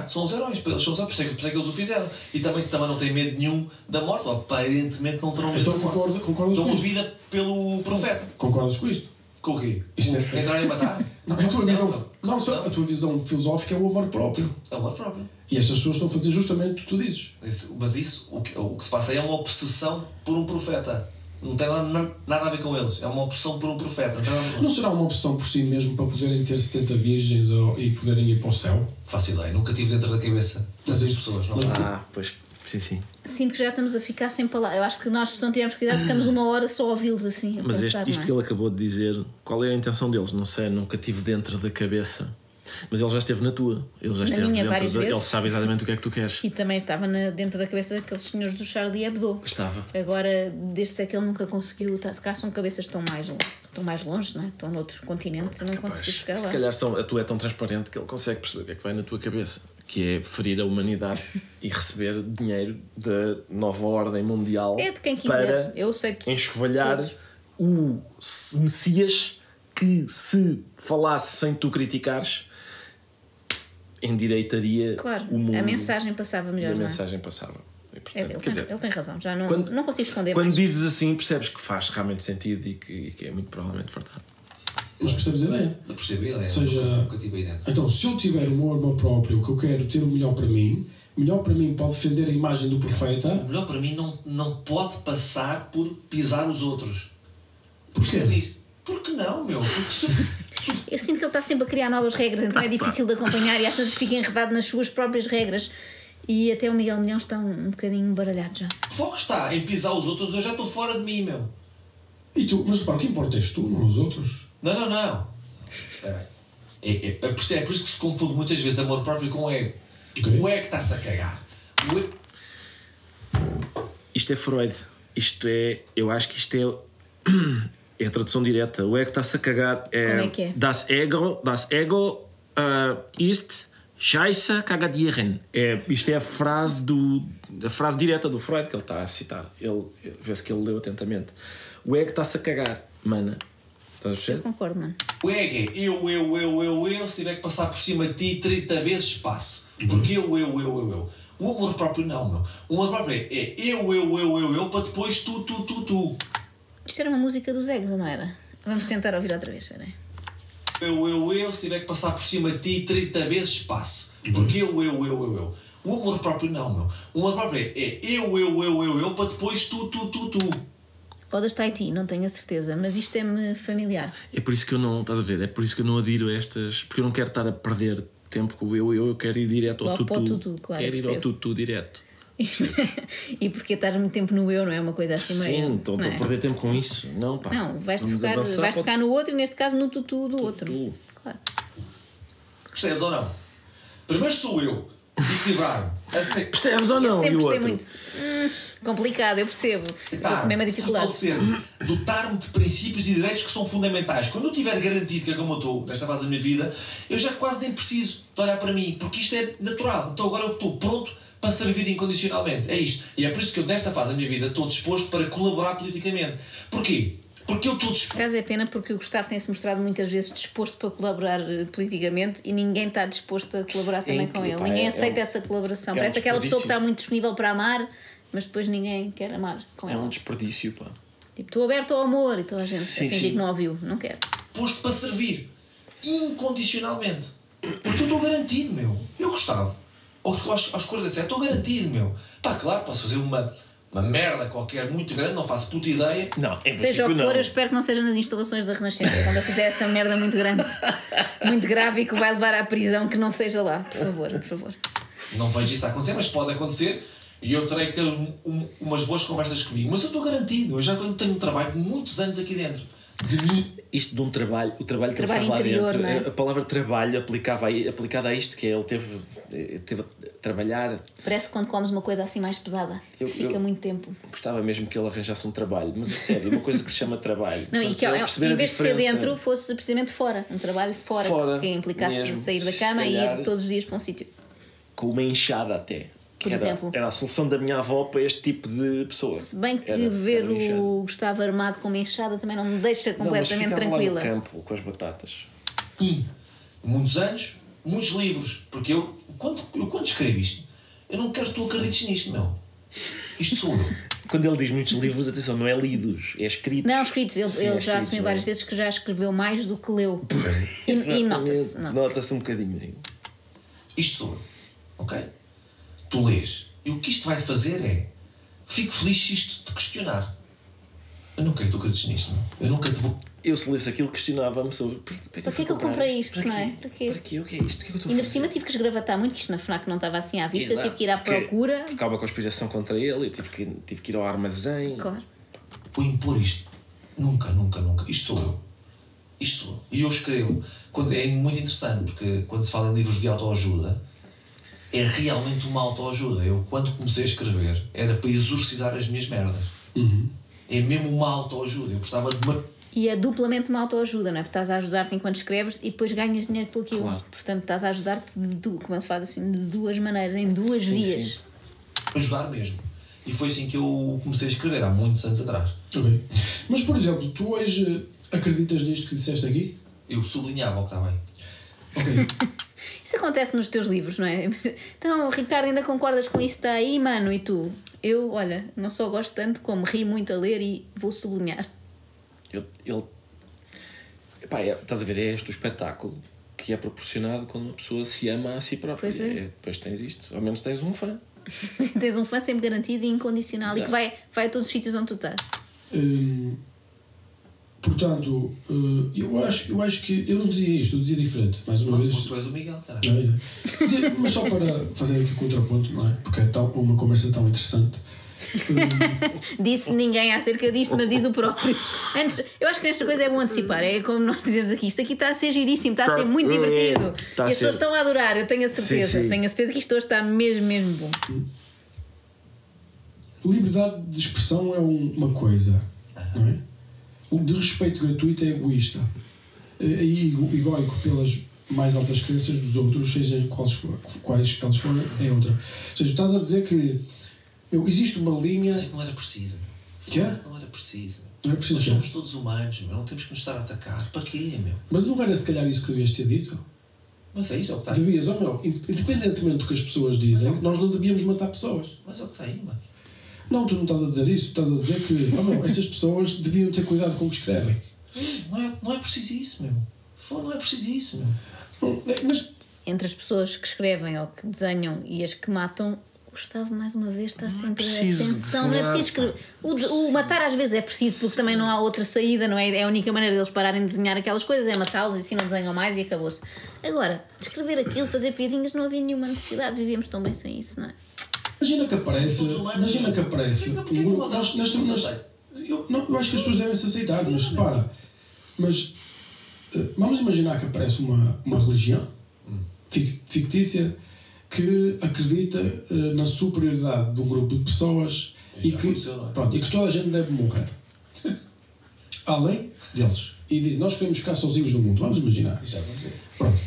Speaker 4: São os heróis. Para eles são os heróis. Por isso é que eles o fizeram. E também não têm medo nenhum da morte. Ou aparentemente não terão medo da morte.
Speaker 3: Concordas com
Speaker 4: isto? Dão
Speaker 3: vida
Speaker 4: pelo profeta.
Speaker 3: Concordas com isto?
Speaker 4: Com o quê?
Speaker 3: Entrar
Speaker 4: e matar?
Speaker 3: Não, a tua visão filosófica é o amor próprio.
Speaker 4: É o amor próprio.
Speaker 3: E estas pessoas estão a fazer justamente o que tu dizes.
Speaker 4: Mas isso, o que se passa aí é uma obsessão por um profeta. Não tem nada a ver com eles. É uma obsessão por um profeta.
Speaker 3: Não será uma opção por si mesmo para poderem ter 70 virgens e poderem ir para o céu?
Speaker 4: Faço ideia. Nunca tive dentro da cabeça dessas pessoas. Não
Speaker 2: pois. Sim.
Speaker 1: Sinto que já estamos a ficar sem palavras. Eu acho que nós, se não tivermos cuidado, ficamos uma hora só a ouvi-los assim.
Speaker 2: Mas isto que ele acabou de dizer, qual é a intenção deles? Não sei, nunca tive dentro da cabeça. Mas ele já esteve na tua. Ele já esteve dentro
Speaker 1: várias vezes.
Speaker 2: Ele sabe exatamente o que é que tu queres.
Speaker 1: E também estava dentro da cabeça daqueles senhores do Charlie Hebdo.
Speaker 2: Estava.
Speaker 1: Agora, destes é que ele nunca conseguiu. Se calhar são cabeças tão mais longe, não é? Estão noutro continente e não conseguiu chegar lá.
Speaker 2: Se calhar a tua é tão transparente que ele consegue perceber o que é que vai na tua cabeça. Que é ferir a humanidade e receber dinheiro da nova ordem mundial.
Speaker 1: É de quem quiser. Eu sei
Speaker 2: enxovalhar todos. O Messias que, se falasse sem tu criticares, endireitaria o mundo.
Speaker 1: A mensagem passava melhor.
Speaker 2: A mensagem passava. E, portanto,
Speaker 1: ele tem razão. Já não consigo esconder
Speaker 2: quando
Speaker 1: mais.
Speaker 2: dizes assim, percebes que faz realmente sentido e que é muito provavelmente verdade.
Speaker 3: Mas percebes a ideia?
Speaker 4: Eu percebo a ideia.
Speaker 3: Ou seja,
Speaker 4: nunca tive a ideia.
Speaker 3: Então, se eu tiver o amor próprio, que eu quero ter o melhor para mim pode defender a imagem do profeta.
Speaker 4: O melhor para mim não pode passar por pisar os outros.
Speaker 3: Porquê?
Speaker 4: Por que não, meu? Porque
Speaker 1: Eu sinto que ele está sempre a criar novas regras, então é difícil de acompanhar e às vezes fica enredado nas suas próprias regras. E até o Miguel Milhão está um bocadinho baralhado já.
Speaker 4: O foco está em pisar os outros, eu já estou fora de mim, meu.
Speaker 3: E tu? Mas repara, o que importa és tu, não os outros?
Speaker 4: Não. Espera aí. É por isso que se confunde muitas vezes amor próprio com ego.
Speaker 3: Okay.
Speaker 4: O ego está-se a cagar.
Speaker 2: Isto é Freud. Eu acho que isto é a tradução direta. O ego está-se a cagar.
Speaker 1: Como é que é?
Speaker 2: Das Ego ist Scheiße cagadieren. Isto é a frase direta do Freud que ele está a citar. Vê-se que ele leu atentamente. O ego está-se a cagar, mana. Estás a
Speaker 1: Eu
Speaker 2: perceber?
Speaker 1: concordo, mano.
Speaker 4: O ego é eu. Se tiver que passar por cima de ti 30 vezes, passo. Porque eu. O amor próprio não, meu. O amor próprio é eu, para depois tu.
Speaker 1: Isto era uma música dos egos, ou não era? Vamos tentar ouvir outra vez, espera aí.
Speaker 4: Eu. Se tiver que passar por cima de ti 30 vezes, passo. Porque eu. O amor próprio não, meu. O amor próprio é eu, para depois tu.
Speaker 1: Pode estar em ti, não tenho a certeza, mas isto é-me familiar.
Speaker 2: É por isso que eu não, estás a ver? É por isso que eu não adiro a estas. Porque eu não quero estar a perder tempo com o eu quero ir direto ao
Speaker 1: Logo para o
Speaker 2: tutu.
Speaker 1: tutu, claro,
Speaker 2: Quero ir ao
Speaker 1: percebo.
Speaker 2: tutu direto.
Speaker 1: E porque estás muito tempo no eu, não é uma coisa assim meio.
Speaker 2: Sim, estou
Speaker 1: não
Speaker 2: a
Speaker 1: é?
Speaker 2: perder tempo com isso. Não, pá.
Speaker 1: Não, vais
Speaker 2: Vamos
Speaker 1: focar,
Speaker 2: avançar
Speaker 1: vais
Speaker 2: para o
Speaker 1: focar no outro e neste caso no tutu do outro.
Speaker 2: tutu.
Speaker 1: Claro.
Speaker 4: Percebes ou não? Primeiro sou eu. Equilibrar.
Speaker 2: Percebes ou
Speaker 1: Eu
Speaker 2: não? E
Speaker 1: sempre
Speaker 2: o
Speaker 1: gostei
Speaker 2: outro?
Speaker 1: muito. Complicado, eu percebo. Estou com a mesma dificuldade.
Speaker 4: Dotar-me de princípios e direitos que são fundamentais. Quando eu tiver garantido que é como eu estou nesta fase da minha vida, eu já quase nem preciso de olhar para mim, porque isto é natural. Então agora eu estou pronto para servir incondicionalmente. É isto. E é por isso que eu nesta fase da minha vida estou disposto para colaborar politicamente. Porquê? Porque eu estou
Speaker 1: Por
Speaker 4: disposto.
Speaker 1: acaso é pena porque o Gustavo tem-se mostrado muitas vezes disposto para colaborar politicamente e ninguém está disposto a colaborar também com ele.
Speaker 2: Pá,
Speaker 1: ninguém
Speaker 2: é
Speaker 1: aceita
Speaker 2: um-
Speaker 1: essa colaboração.
Speaker 2: é um
Speaker 1: Parece aquela pessoa que
Speaker 2: desperdício.
Speaker 1: está muito disponível para amar, mas depois ninguém quer amar com
Speaker 2: É
Speaker 1: ela.
Speaker 2: um desperdício, pá.
Speaker 1: Tipo, estou aberto ao amor e toda a gente
Speaker 2: Sim,
Speaker 1: a fingir
Speaker 2: sim.
Speaker 1: que não ouviu. Não quero.
Speaker 4: Posto para servir incondicionalmente. Porque eu estou garantido, meu. Eu gostava. Aos 47 estou garantido, meu. Pá, claro, posso fazer uma merda qualquer muito grande, não faço puta ideia.
Speaker 2: Não, em
Speaker 1: Seja o
Speaker 2: princípio
Speaker 1: que for,
Speaker 2: não.
Speaker 1: eu espero que não seja nas instalações da Renascença, quando eu fizer essa merda muito grande, muito grave e que vai levar à prisão, que não seja lá. Por favor, por favor.
Speaker 4: Não vejo isso acontecer, mas pode acontecer e eu terei que ter umas boas conversas comigo. Mas eu estou garantido, eu já tenho um trabalho de muitos anos aqui dentro. De mim.
Speaker 2: Isto de um trabalho, o trabalho que ele
Speaker 1: Trabalho
Speaker 2: faz lá
Speaker 1: interior,
Speaker 2: dentro,
Speaker 1: não é?
Speaker 2: a palavra trabalho aplicada a isto, que é ele teve a trabalhar.
Speaker 1: Parece que quando comes uma coisa assim mais pesada, fica muito tempo.
Speaker 2: Gostava mesmo que ele arranjasse um trabalho, mas a sério, uma coisa que se chama trabalho.
Speaker 1: Não, e que
Speaker 2: Para ele perceber
Speaker 1: em
Speaker 2: a
Speaker 1: vez de ser
Speaker 2: diferença.
Speaker 1: dentro, fosse precisamente fora. Um trabalho fora,
Speaker 2: Fora
Speaker 1: que implicasse
Speaker 2: mesmo.
Speaker 1: sair da
Speaker 2: Se
Speaker 1: cama e
Speaker 2: calhar-
Speaker 1: ir todos os dias para um sítio.
Speaker 2: Com uma enxada até.
Speaker 1: Por
Speaker 2: Que
Speaker 1: exemplo.
Speaker 2: era a solução da minha avó para este tipo de pessoa.
Speaker 1: Se bem que
Speaker 2: Era
Speaker 1: ver
Speaker 2: uma enxada.
Speaker 1: o Gustavo armado com uma enxada também não me deixa
Speaker 2: Não, mas
Speaker 1: completamente
Speaker 2: ficava
Speaker 1: tranquila.
Speaker 2: lá no campo com as batatas.
Speaker 4: E muitos anos, muitos livros. Porque eu quando escrevo isto, eu não quero que tu acredites nisto, meu. Isto sou eu.
Speaker 2: Quando ele diz muitos livros, atenção, não é lidos, é escritos.
Speaker 1: Não, escritos. Ele,
Speaker 2: Sim,
Speaker 1: ele
Speaker 2: é
Speaker 1: já
Speaker 2: escritos,
Speaker 1: assumiu
Speaker 2: não é?
Speaker 1: várias vezes que já escreveu mais do que leu. E
Speaker 2: Exatamente.
Speaker 1: nota-se.
Speaker 2: Nota-se um bocadinho.
Speaker 4: Isto sou eu. Ok? Tu lês. E o que isto vai fazer é. Fico feliz se isto te questionar. Eu não quero que tu acredites nisto, meu. Eu nunca te vou.
Speaker 2: Eu, se lesse aquilo, questionava-me sobre
Speaker 1: Para que é que eu comprei isto, não é? Para quê?
Speaker 2: Para quê? O que é isto? O que é que eu estou a
Speaker 1: Ainda por
Speaker 2: fazer?
Speaker 1: cima tive que esgravatar muito, que isto na FNAC não estava assim à vista,
Speaker 2: Exato,
Speaker 1: tive que ir à
Speaker 2: porque-
Speaker 1: procura.
Speaker 2: Porque há uma conspiração contra ele, eu tive que ir ao armazém.
Speaker 1: Claro.
Speaker 4: Vou impor isto. Nunca. Isto sou eu. Isto sou eu. E eu escrevo. É muito interessante, porque quando se fala em livros de autoajuda, é realmente uma autoajuda. Eu, quando comecei a escrever, era para exorcizar as minhas merdas. É mesmo uma autoajuda. Eu precisava de uma.
Speaker 1: E é duplamente uma autoajuda, não é? Porque estás a ajudar-te enquanto escreves e depois ganhas dinheiro por aquilo.
Speaker 2: Claro.
Speaker 1: Portanto, estás a ajudar-te como ele faz assim, de duas maneiras, em duas
Speaker 2: Sim,
Speaker 1: vias.
Speaker 2: sim.
Speaker 4: Ajudar mesmo. E foi assim que eu comecei a escrever, há muitos anos atrás.
Speaker 3: Ok. Mas, por exemplo, tu hoje acreditas nisto que disseste aqui?
Speaker 4: Eu sublinhava o que está bem.
Speaker 3: Ok.
Speaker 1: Isso acontece nos teus livros, não é? Então, Ricardo, ainda concordas com isso? Está aí, mano, e tu? Eu, olha, não só gosto tanto como ri muito a ler e vou sublinhar.
Speaker 2: Ele... Epá, estás a ver, é este o espetáculo que é proporcionado quando uma pessoa se ama a si própria.
Speaker 1: Pois é.
Speaker 2: Depois tens isto, ao menos tens um fã.
Speaker 1: Tens um fã sempre garantido e incondicional e
Speaker 2: Exato.
Speaker 1: que vai a todos os sítios onde tu estás.
Speaker 3: Portanto, eu acho que eu não dizia isto, eu dizia diferente, mais uma vez.
Speaker 4: Tu és o Miguel, caralho.
Speaker 3: Mas só para fazer aqui o contraponto, não é? Porque é uma conversa tão interessante.
Speaker 1: Disse ninguém acerca disto, mas diz o próprio. Antes, eu acho que nesta coisa é bom antecipar. É como nós dizemos aqui: isto aqui está a ser giríssimo, está a ser muito divertido. E as pessoas estão a adorar, eu tenho a certeza.
Speaker 2: Sim.
Speaker 1: Tenho a certeza que isto hoje está mesmo bom.
Speaker 3: Liberdade de expressão é uma coisa, não é? O de respeito gratuito é egoísta. É egoico pelas mais altas crenças dos outros, seja quais elas forem, é outra. Ou seja, estás a dizer que existe uma linha.
Speaker 4: Mas é que não era preciso.
Speaker 3: Que é?
Speaker 4: Não era preciso.
Speaker 3: Não era preciso.
Speaker 4: Nós somos todos humanos, meu. Não temos que nos estar a atacar. Para quê, meu?
Speaker 3: Mas não era se calhar isso que devias ter dito?
Speaker 4: Mas é isso, é o que está aí.
Speaker 3: Devias, independentemente do que as pessoas dizem, nós não devíamos matar pessoas.
Speaker 4: Mas é o que está aí, mano.
Speaker 3: Não, tu não estás a dizer isso, estás a dizer que estas pessoas deviam ter cuidado com o que escrevem.
Speaker 4: Não é preciso isso, meu. Não é preciso isso, meu.
Speaker 3: Mas
Speaker 1: Entre as pessoas que escrevem ou que desenham e as que matam, o Gustavo, mais uma vez, está sempre a atenção. Não é preciso escrever. O matar às vezes é preciso, porque também não há outra saída, não é? É a única maneira deles pararem de desenhar aquelas coisas, é matá-los e assim não desenham mais e acabou-se. Agora, descrever aquilo, fazer piadinhas, não havia nenhuma necessidade, vivíamos tão bem sem isso, não é?
Speaker 3: imagina que aparece. Eu acho que as pessoas devem se aceitar, mas repara. Mas vamos imaginar que aparece uma religião fictícia que acredita na superioridade de um grupo de pessoas e que toda a gente deve morrer. Além deles. E diz, nós queremos ficar sozinhos no mundo. Vamos imaginar. Pronto.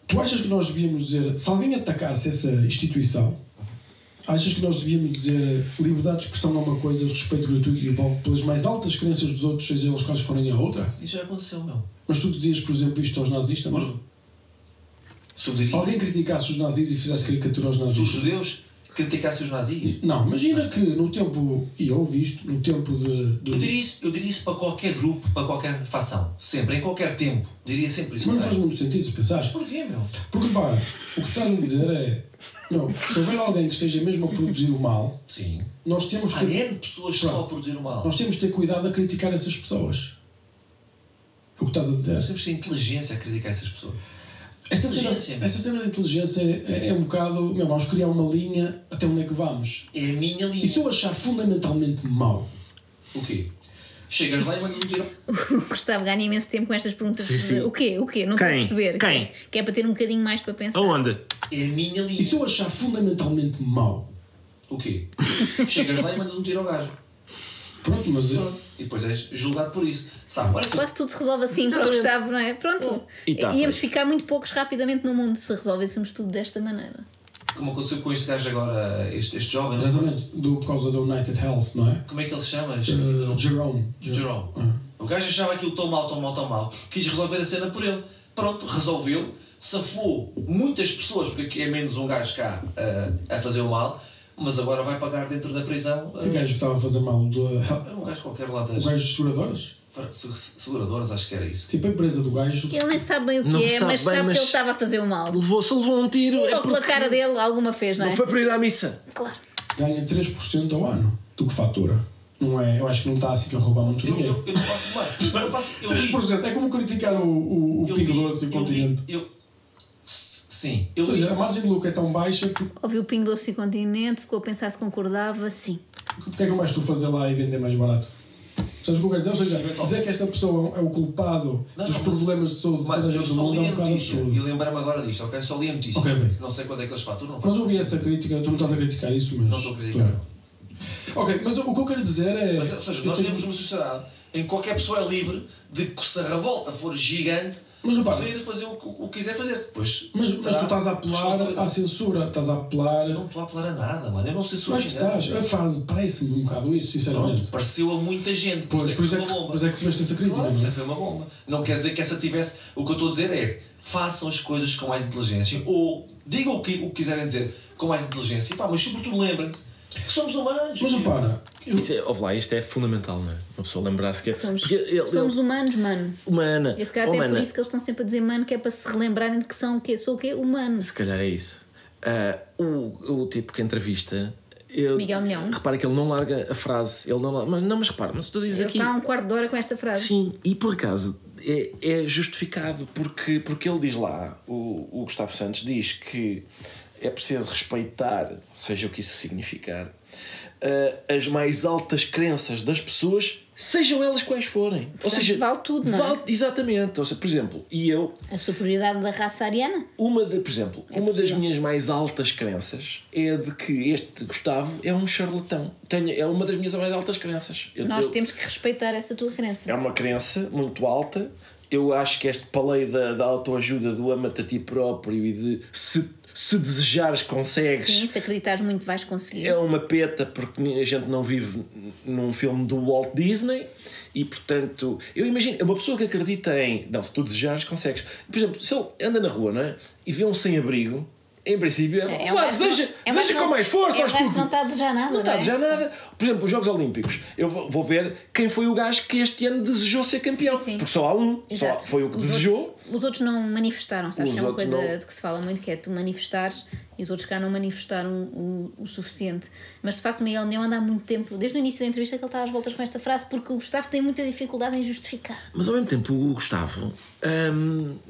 Speaker 3: Tu achas que nós devíamos dizer, se alguém atacasse essa instituição, achas que nós devíamos dizer liberdade de expressão é uma coisa, respeito gratuito e igual pelas mais altas crenças dos outros, seja eles quais forem a outra?
Speaker 4: Isso já aconteceu, meu.
Speaker 3: Mas tu dizias, por exemplo, isto aos nazistas, não? Se alguém criticasse os nazis e fizesse caricatura aos nazis...
Speaker 4: Se os judeus criticassem os nazis?
Speaker 3: Não, imagina que no tempo, e eu ouvi isto, no tempo de...
Speaker 4: Eu diria isso para qualquer grupo, para qualquer facção. Sempre, em qualquer tempo. Diria sempre isso.
Speaker 3: Mas não faz muito sentido se pensares.
Speaker 4: Porquê, meu?
Speaker 3: Porque, pá, o que estás a dizer é... Não, se houver alguém que esteja mesmo a produzir o mal...
Speaker 4: Sim.
Speaker 3: Nós temos
Speaker 4: Há N pessoas só a produzir o mal.
Speaker 3: Nós temos de ter cuidado a criticar essas pessoas. É o que estás a dizer.
Speaker 4: Nós temos de ter inteligência a criticar essas pessoas.
Speaker 3: Essa cena de inteligência é um bocado... vamos criar uma linha até onde é que vamos.
Speaker 4: É a minha linha.
Speaker 3: E se eu achar fundamentalmente mau...
Speaker 4: O quê? Chegas lá e mandas um tiro.
Speaker 1: O Gustavo ganha imenso tempo com estas perguntas.
Speaker 2: Sim.
Speaker 1: O quê? Não estou a perceber.
Speaker 2: Quem?
Speaker 1: Que é para ter um bocadinho mais para pensar.
Speaker 2: Aonde?
Speaker 4: É a minha linha.
Speaker 3: E se eu achar fundamentalmente mau?
Speaker 4: O quê? Chegas lá e mandas um tiro ao gajo.
Speaker 3: Pronto, mas...
Speaker 4: E depois és julgado por isso. Sabe, olha,
Speaker 1: Quase tudo se resolve assim para o Gustavo, não é? Pronto.
Speaker 2: E tá
Speaker 1: Íamos
Speaker 2: feito.
Speaker 1: ficar muito poucos rapidamente no mundo se resolvêssemos tudo desta maneira.
Speaker 4: como aconteceu com este gajo agora, este jovem.
Speaker 3: Exatamente, por causa da United Health, não é?
Speaker 4: Como é que ele se chama?
Speaker 3: Jerome.
Speaker 4: O gajo achava aquilo tão mal. Quis resolver a cena por ele. Pronto, resolveu. Safou muitas pessoas, porque aqui é menos um gajo cá a fazer o mal, mas agora vai pagar dentro da prisão.
Speaker 3: Que gajo que estava a fazer mal?
Speaker 4: Um gajo qualquer lá das...
Speaker 3: O gajo de seguradoras?
Speaker 4: Seguradoras, acho que era isso.
Speaker 3: Tipo a empresa do gajo.
Speaker 1: Ele nem sabe bem o que é, mas sabe que ele estava a fazer o mal.
Speaker 2: Levou um tiro.
Speaker 1: Ou pela cara dele, alguma fez, não é?
Speaker 2: Não foi para ir à missa.
Speaker 1: Claro.
Speaker 3: Ganha 3% ao ano do que fatura. Não é? Eu acho que não está assim a roubar muito dinheiro.
Speaker 4: Eu não faço mais. Eu faço,
Speaker 3: 3% é como criticar o Pingo Doce e o Continente.
Speaker 4: Sim.
Speaker 3: Ou seja, a margem de lucro é tão baixa que...
Speaker 1: Ouviu o Pingo Doce e Continente, ficou a pensar se concordava, sim.
Speaker 3: Porque é que não vais tu fazer lá e vender mais barato? Sabes o que eu quero dizer? Ou seja, dizer que esta pessoa é o culpado dos problemas de saúde de toda a gente do mundo é um bocado absurdo.
Speaker 4: E lembrar-me agora disto, ok? Só li a notícia.
Speaker 3: Okay, bem.
Speaker 4: Não sei quanto é que eles faturam.
Speaker 3: Mas ouvi essa crítica, tu não estás a criticar isso, mas...
Speaker 4: Não estou a criticar.
Speaker 3: Ok, mas o que eu quero dizer é...
Speaker 4: Mas, ou seja, nós temos uma sociedade em que qualquer pessoa é livre de que, se a revolta for gigante, poder fazer o que quiser fazer. Pois,
Speaker 3: mas tu estás a apelar à censura, estás a apelar...
Speaker 4: Eu não estou a apelar a nada, mano. Eu não censuro
Speaker 3: ninguém. Mas estás, a frase parece-me um bocado isso, sinceramente.
Speaker 4: Pronto, pareceu a muita gente, por isso é que foi uma bomba.
Speaker 3: Pois é que recebeste essa crítica.
Speaker 4: Por isso é que foi uma bomba. Não quer dizer que essa tivesse... O que eu estou a dizer é, façam as coisas com mais inteligência, ou digam o que quiserem dizer com mais inteligência, mas sobretudo lembrem-se que somos humanos.
Speaker 3: Mas repara...
Speaker 2: Isto é fundamental, não é? Uma pessoa lembrar-se que é...
Speaker 1: Somos humanos, mano.
Speaker 2: Humana.
Speaker 1: E se calhar até é por isso que eles estão sempre a dizer mano, que é para se relembrarem de que são o quê? Sou o quê? Humano.
Speaker 2: Se calhar é isso. O tipo que entrevista
Speaker 1: Miguel Milhão.
Speaker 2: Repara que ele não larga a frase. Ele não larga, mas repara, mas tu dizes
Speaker 1: Ele
Speaker 2: aqui.
Speaker 1: está há um quarto de hora com esta frase.
Speaker 2: Sim, e por acaso é justificado porque ele diz lá, o Gustavo Santos diz que é preciso respeitar, seja o que isso significar, as mais altas crenças das pessoas, sejam elas quais forem.
Speaker 1: Portanto,
Speaker 2: ou seja,
Speaker 1: vale tudo, não é?
Speaker 2: Exatamente. Ou seja, por exemplo,
Speaker 1: A superioridade da raça ariana?
Speaker 2: uma das minhas mais altas crenças é de que este Gustavo é um charlatão. É uma das minhas mais altas crenças.
Speaker 1: Nós temos que respeitar essa tua crença.
Speaker 2: É uma crença muito alta. Eu acho que este paleio da autoajuda, do ama-te a ti próprio e de se desejares consegues.
Speaker 1: Sim, se acreditares muito vais conseguir.
Speaker 2: É uma peta porque a gente não vive num filme do Walt Disney e, portanto, eu imagino, uma pessoa que acredita em não, se tu desejares consegues. Por exemplo, se ele anda na rua, não é? E vê um sem-abrigo, em princípio claro, deseja com mais força.
Speaker 1: É um gajo que não está a desejar nada.
Speaker 2: Não está a desejar nada. Por exemplo, os Jogos Olímpicos, eu vou ver quem foi o gajo que este ano desejou ser campeão.
Speaker 1: Sim.
Speaker 2: Porque só há um.
Speaker 1: Exato.
Speaker 2: Só foi o que desejou.
Speaker 1: Os outros não manifestaram, sabes?
Speaker 2: Os
Speaker 1: Que é uma
Speaker 2: outros
Speaker 1: coisa
Speaker 2: não.
Speaker 1: de que se fala muito, que é tu manifestares e os outros cá não manifestaram o suficiente. Mas de facto o Miguel Milhão anda há muito tempo, desde o início da entrevista, que ele está às voltas com esta frase, porque o Gustavo tem muita dificuldade em justificar.
Speaker 2: Mas ao mesmo tempo o Gustavo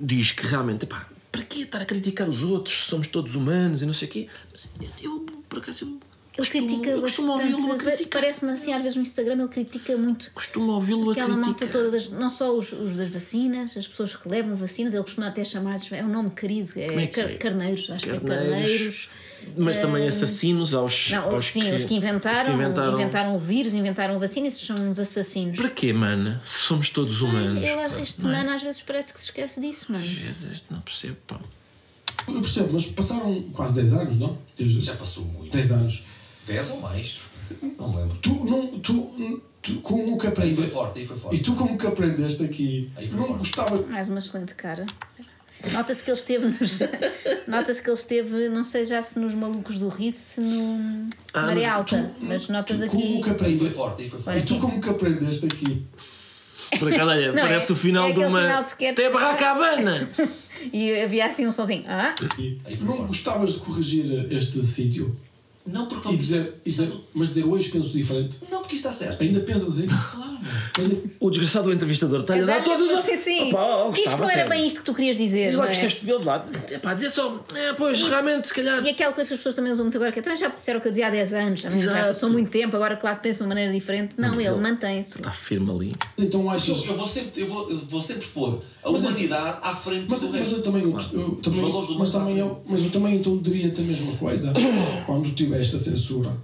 Speaker 2: diz que realmente, pá, para que estar a criticar os outros? Somos todos humanos e não sei o quê. Mas eu por acaso,
Speaker 1: Ele critica
Speaker 2: costumo ouvi-lo a
Speaker 1: bastante.
Speaker 2: criticar.
Speaker 1: Parece-me assim, às vezes no Instagram ele critica muito.
Speaker 2: Costumo ouvi-lo a
Speaker 1: Aquela malta
Speaker 2: criticar.
Speaker 1: toda, não só os das vacinas, as pessoas que levam vacinas, ele costuma até chamar-lhes, é um nome querido,
Speaker 2: Como é que é?
Speaker 1: carneiros, acho que é carneiros.
Speaker 2: Mas também assassinos aos
Speaker 1: Os que inventaram o vírus, inventaram a vacina, esses são uns assassinos.
Speaker 2: Para quê, mano? Se somos todos humanos.
Speaker 1: Este
Speaker 2: não é?
Speaker 1: mano às vezes parece que se esquece disso, mano.
Speaker 2: Às vezes não percebo, pá.
Speaker 3: Eu percebo, mas passaram quase 10 anos, não?
Speaker 4: Já passou muito.
Speaker 3: 10 anos.
Speaker 4: 10 ou mais. Não me lembro.
Speaker 3: Tu como que
Speaker 4: Aí
Speaker 3: aprendeste.
Speaker 4: foi forte, aí foi forte.
Speaker 3: E tu como que aprendeste aqui?
Speaker 4: Aí foi
Speaker 3: Não
Speaker 4: forte.
Speaker 3: gostava.
Speaker 1: Mais uma excelente cara. Nota-se que ele esteve Nota-se que ele esteve, não sei já se nos Malucos do Riso, se no Maria Alta, mas notas aqui.
Speaker 3: Como que
Speaker 4: Aí
Speaker 3: aprendeste?
Speaker 4: foi forte, aí foi forte.
Speaker 3: E tu como que aprendeste aqui?
Speaker 2: Por acaso, olha,
Speaker 1: Não,
Speaker 2: parece o final de
Speaker 1: aquele
Speaker 2: uma.
Speaker 1: final de sketch.
Speaker 2: Até Barraca Habana!
Speaker 1: E havia assim um sonzinho.
Speaker 4: Aí foi
Speaker 3: Não
Speaker 4: forte.
Speaker 3: gostavas de corrigir este sítio?
Speaker 4: Não, porque
Speaker 3: E dizer, mas dizer hoje penso diferente?
Speaker 4: Não, porque isso está certo.
Speaker 3: Ainda pensas assim?
Speaker 4: Claro, meu.
Speaker 3: Mas,
Speaker 2: O desgraçado do entrevistador está-lhe a dar todas as.
Speaker 1: Sim.
Speaker 2: Opa,
Speaker 1: Diz que
Speaker 2: Gustavo,
Speaker 1: não era
Speaker 2: sério.
Speaker 1: bem isto que tu querias dizer.
Speaker 2: Diz lá
Speaker 1: não
Speaker 2: que
Speaker 1: é?
Speaker 2: isto é lá. Pá, dizer só. Pois, realmente, se calhar.
Speaker 1: E aquela coisa que as pessoas também usam muito agora, que também já disseram o que eu dizia há 10 anos, também já
Speaker 2: Exato.
Speaker 1: passou muito tempo, agora claro que pensa de uma maneira diferente. Não,
Speaker 2: Mas
Speaker 1: ele
Speaker 2: ele-
Speaker 1: mantém-se.
Speaker 2: Está firme ali.
Speaker 3: então achas.
Speaker 4: Eu vou sempre pôr a
Speaker 3: Mas eu-
Speaker 4: humanidade à frente
Speaker 3: Mas
Speaker 4: do
Speaker 3: eu
Speaker 4: resto.
Speaker 3: também,
Speaker 4: Os valores
Speaker 3: mas
Speaker 4: humanos
Speaker 3: também
Speaker 4: à
Speaker 3: eu também então diria-te a mesma coisa quando tiveste a censura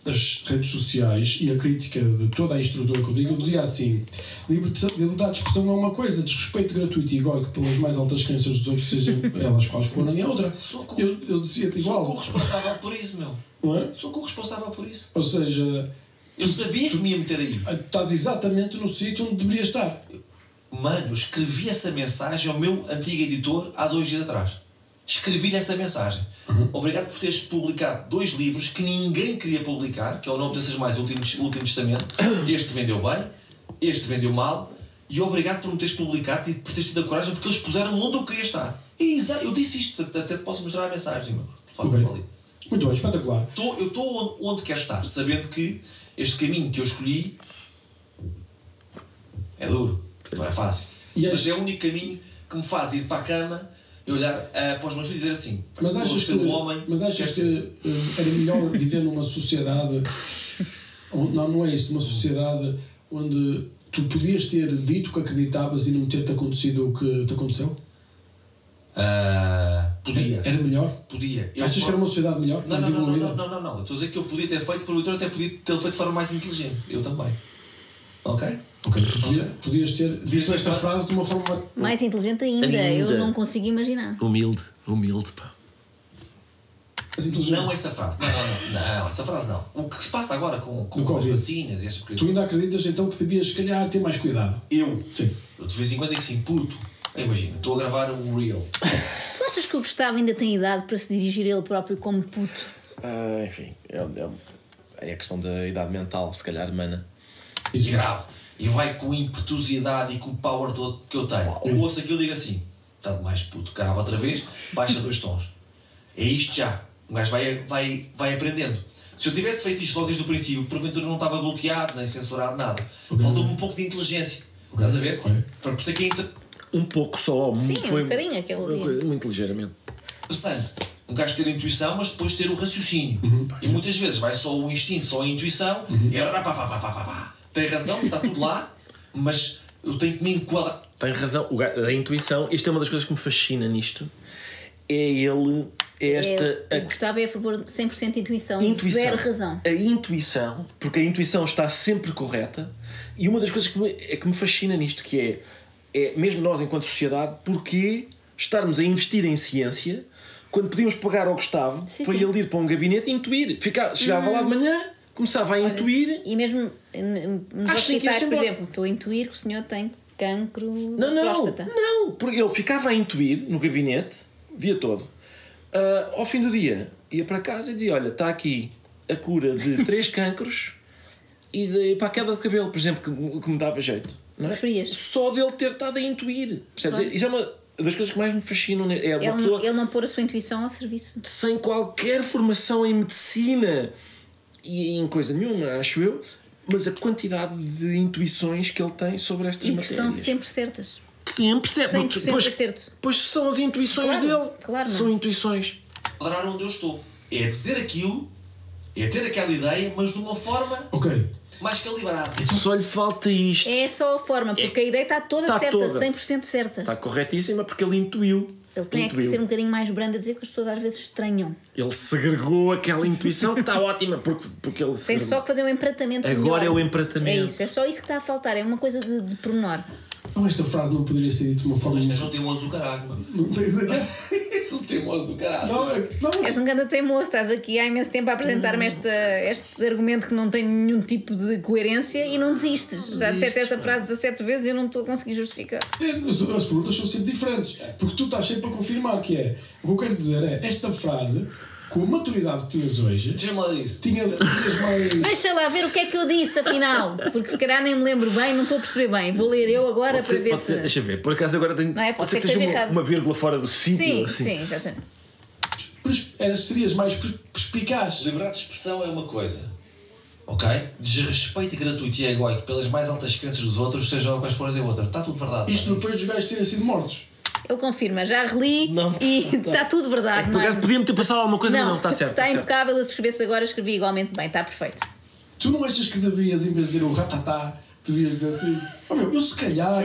Speaker 3: das redes sociais e a crítica de toda a estrutura que eu digo, eu dizia assim: liberdade de expressão é uma coisa, desrespeito gratuito e egóico pelas mais altas crenças dos outros, sejam elas quais forem, é outra. Eu dizia-te
Speaker 4: Sou
Speaker 3: igual,
Speaker 4: corresponsável por isso, meu.
Speaker 3: não é?
Speaker 4: Sou corresponsável por isso.
Speaker 3: Ou seja,
Speaker 4: Eu sabia que me ia meter aí.
Speaker 3: estás exatamente no sítio onde deverias estar.
Speaker 4: Mano, eu escrevi essa mensagem ao meu antigo editor há 2 dias atrás. Escrevi-lhe essa mensagem. Obrigado por teres publicado 2 livros que ninguém queria publicar, que é o Não Pensas Mais, o Último Testamento. Este vendeu bem, este vendeu mal. E obrigado por me teres publicado e por teres tido a coragem, porque eles puseram onde eu queria estar. E eu disse isto, até te posso mostrar a mensagem, meu.
Speaker 3: Ok. Muito bem, espetacular.
Speaker 4: Eu estou onde quero estar, sabendo que este caminho que eu escolhi é duro, não é fácil.
Speaker 3: E
Speaker 4: Mas é o único caminho que me faz ir para a cama e olhar para os meus filhos e dizer assim:
Speaker 3: Mas
Speaker 4: eu
Speaker 3: achas
Speaker 4: ser um homem, quero ser-
Speaker 3: que era melhor viver numa sociedade não é isso, numa sociedade onde tu podias ter dito que acreditavas e não ter-te acontecido o que te aconteceu?
Speaker 4: Podia.
Speaker 3: Era melhor?
Speaker 4: Podia.
Speaker 3: Achas que era uma sociedade melhor?
Speaker 4: Não,
Speaker 3: mais
Speaker 4: não, não,
Speaker 3: evoluída?
Speaker 4: não. Eu estou a dizer que eu podia ter feito, por outro até podia ter feito de forma mais inteligente. Eu também. Ok?
Speaker 3: Ok, podias ter dito esta
Speaker 4: Sim.
Speaker 3: frase de uma forma.
Speaker 1: Mais inteligente ainda. Eu não consigo imaginar.
Speaker 2: Humilde, pá.
Speaker 3: mais inteligente.
Speaker 4: Não essa frase. Não, essa frase não. O que se passa agora com
Speaker 3: Do
Speaker 4: as
Speaker 3: Covid.
Speaker 4: vacinas e estas coisas.
Speaker 3: Tu ainda acreditas então que devias, se calhar, ter mais cuidado?
Speaker 4: Eu de vez em quando digo assim, puto. Imagina, estou a gravar um reel.
Speaker 1: Tu achas que o Gustavo ainda tem idade para se dirigir ele próprio como puto?
Speaker 2: Enfim, é a questão da idade mental, se calhar, mana.
Speaker 4: E grave. E vai com a impetuosidade e com o power todo que eu tenho. Eu ouço aquilo e digo assim: está demais, puto. Grava outra vez, baixa 2 tons. É isto já. O gajo vai aprendendo. Se eu tivesse feito isto logo desde o princípio, porventura não estava bloqueado, nem censurado, nada. Faltou-me um pouco de inteligência. Estás a ver? Para perceber que é
Speaker 2: Um pouco só.
Speaker 1: Sim,
Speaker 2: foi
Speaker 1: um bocadinho aquele dia.
Speaker 2: muito ligeiramente.
Speaker 4: interessante. Um gajo ter a intuição, mas depois ter o raciocínio. E muitas vezes vai só o instinto, só a intuição, e tem razão, está tudo lá, mas eu tenho que me enquadrar.
Speaker 2: Tem razão. A intuição, isto é uma das coisas que me fascina nisto.
Speaker 1: O Gustavo é a favor de 100% de intuição, zero razão.
Speaker 2: A intuição, porque a intuição está sempre correta, e uma das coisas que me fascina nisto, que é mesmo nós enquanto sociedade, porque estarmos a investir em ciência quando podíamos pagar ao Gustavo para ele ir para um gabinete e intuir. Chegava lá de manhã, começava a intuir.
Speaker 1: E mesmo nos hospitais, por exemplo, estou a intuir que o senhor tem cancro de próstata.
Speaker 2: Não, porque ele ficava a intuir no gabinete o dia todo. Ao fim do dia ia para casa e dizia: olha, está aqui a cura de 3 cancros e para a queda de cabelo, por exemplo, que me dava jeito, não é? Só dele ter estado a intuir, percebes? Claro. Isso é uma das coisas que mais me fascinam.
Speaker 1: Ele não pôr a sua intuição ao serviço
Speaker 2: sem qualquer formação em medicina e em coisa nenhuma, acho eu, mas a quantidade de intuições que ele tem sobre estas matérias.
Speaker 1: E que estão sempre certas.
Speaker 2: Sempre certo.
Speaker 1: 100% acerto.
Speaker 2: Pois são as intuições dele.
Speaker 1: Claro,
Speaker 2: são intuições.
Speaker 4: Parar onde eu estou. É dizer aquilo, é ter aquela ideia, mas de uma forma mais calibrada.
Speaker 2: Só lhe falta isto.
Speaker 1: É só a forma, porque a ideia está toda certa, 100% certa.
Speaker 2: Está corretíssima porque ele intuiu.
Speaker 1: Ele tem que ser um bocadinho mais brando a dizer que as pessoas às vezes estranham.
Speaker 2: Ele segregou aquela intuição que está ótima porque ele
Speaker 1: tem só que fazer um empratamento
Speaker 2: agora
Speaker 1: melhor.
Speaker 2: É o empratamento.
Speaker 1: É isso, é só isso que está a faltar. É uma coisa de pormenor.
Speaker 3: Esta frase não poderia ser dita de uma forma.
Speaker 4: Mas não tem um osso do caralho.
Speaker 3: Não tens
Speaker 4: Não tem um osso do caralho.
Speaker 1: És um grande teimoso, estás aqui há imenso tempo a apresentar-me este argumento que não tem nenhum tipo de coerência e não desistes. Já disseste essa frase 17 vezes e eu não estou a conseguir justificar.
Speaker 3: As perguntas são sempre diferentes, porque tu estás sempre a confirmar que é. O que eu quero dizer é, esta frase, com a maturidade que tinhas hoje, tinhas mais.
Speaker 1: Deixa lá ver o que é que eu disse, afinal, porque se calhar nem me lembro bem, não estou a perceber bem. Vou ler eu agora para ver se.
Speaker 2: Deixa ver, por acaso agora tenho.
Speaker 1: Não é? Pode ser que
Speaker 2: esteja
Speaker 1: errado.
Speaker 2: uma vírgula fora do sítio.
Speaker 1: Sim,
Speaker 2: assim.
Speaker 1: sim, exatamente.
Speaker 3: Serias mais perspicaz.
Speaker 4: Liberdade de expressão é uma coisa, ok? Desrespeito gratuito e egoico pelas mais altas crenças dos outros, seja quais forem, é outra. Está tudo verdade.
Speaker 3: Isto depois dos gajos terem sido mortos.
Speaker 1: Ele confirma, já reli e está tudo verdade.
Speaker 2: Podia-me ter passado alguma coisa, mas não, está certo.
Speaker 1: Está impecável, se escrevesse agora, escrevi igualmente bem, está perfeito.
Speaker 3: Tu não achas que devias, em vez de dizer o ratatá, devias dizer assim: eu se calhar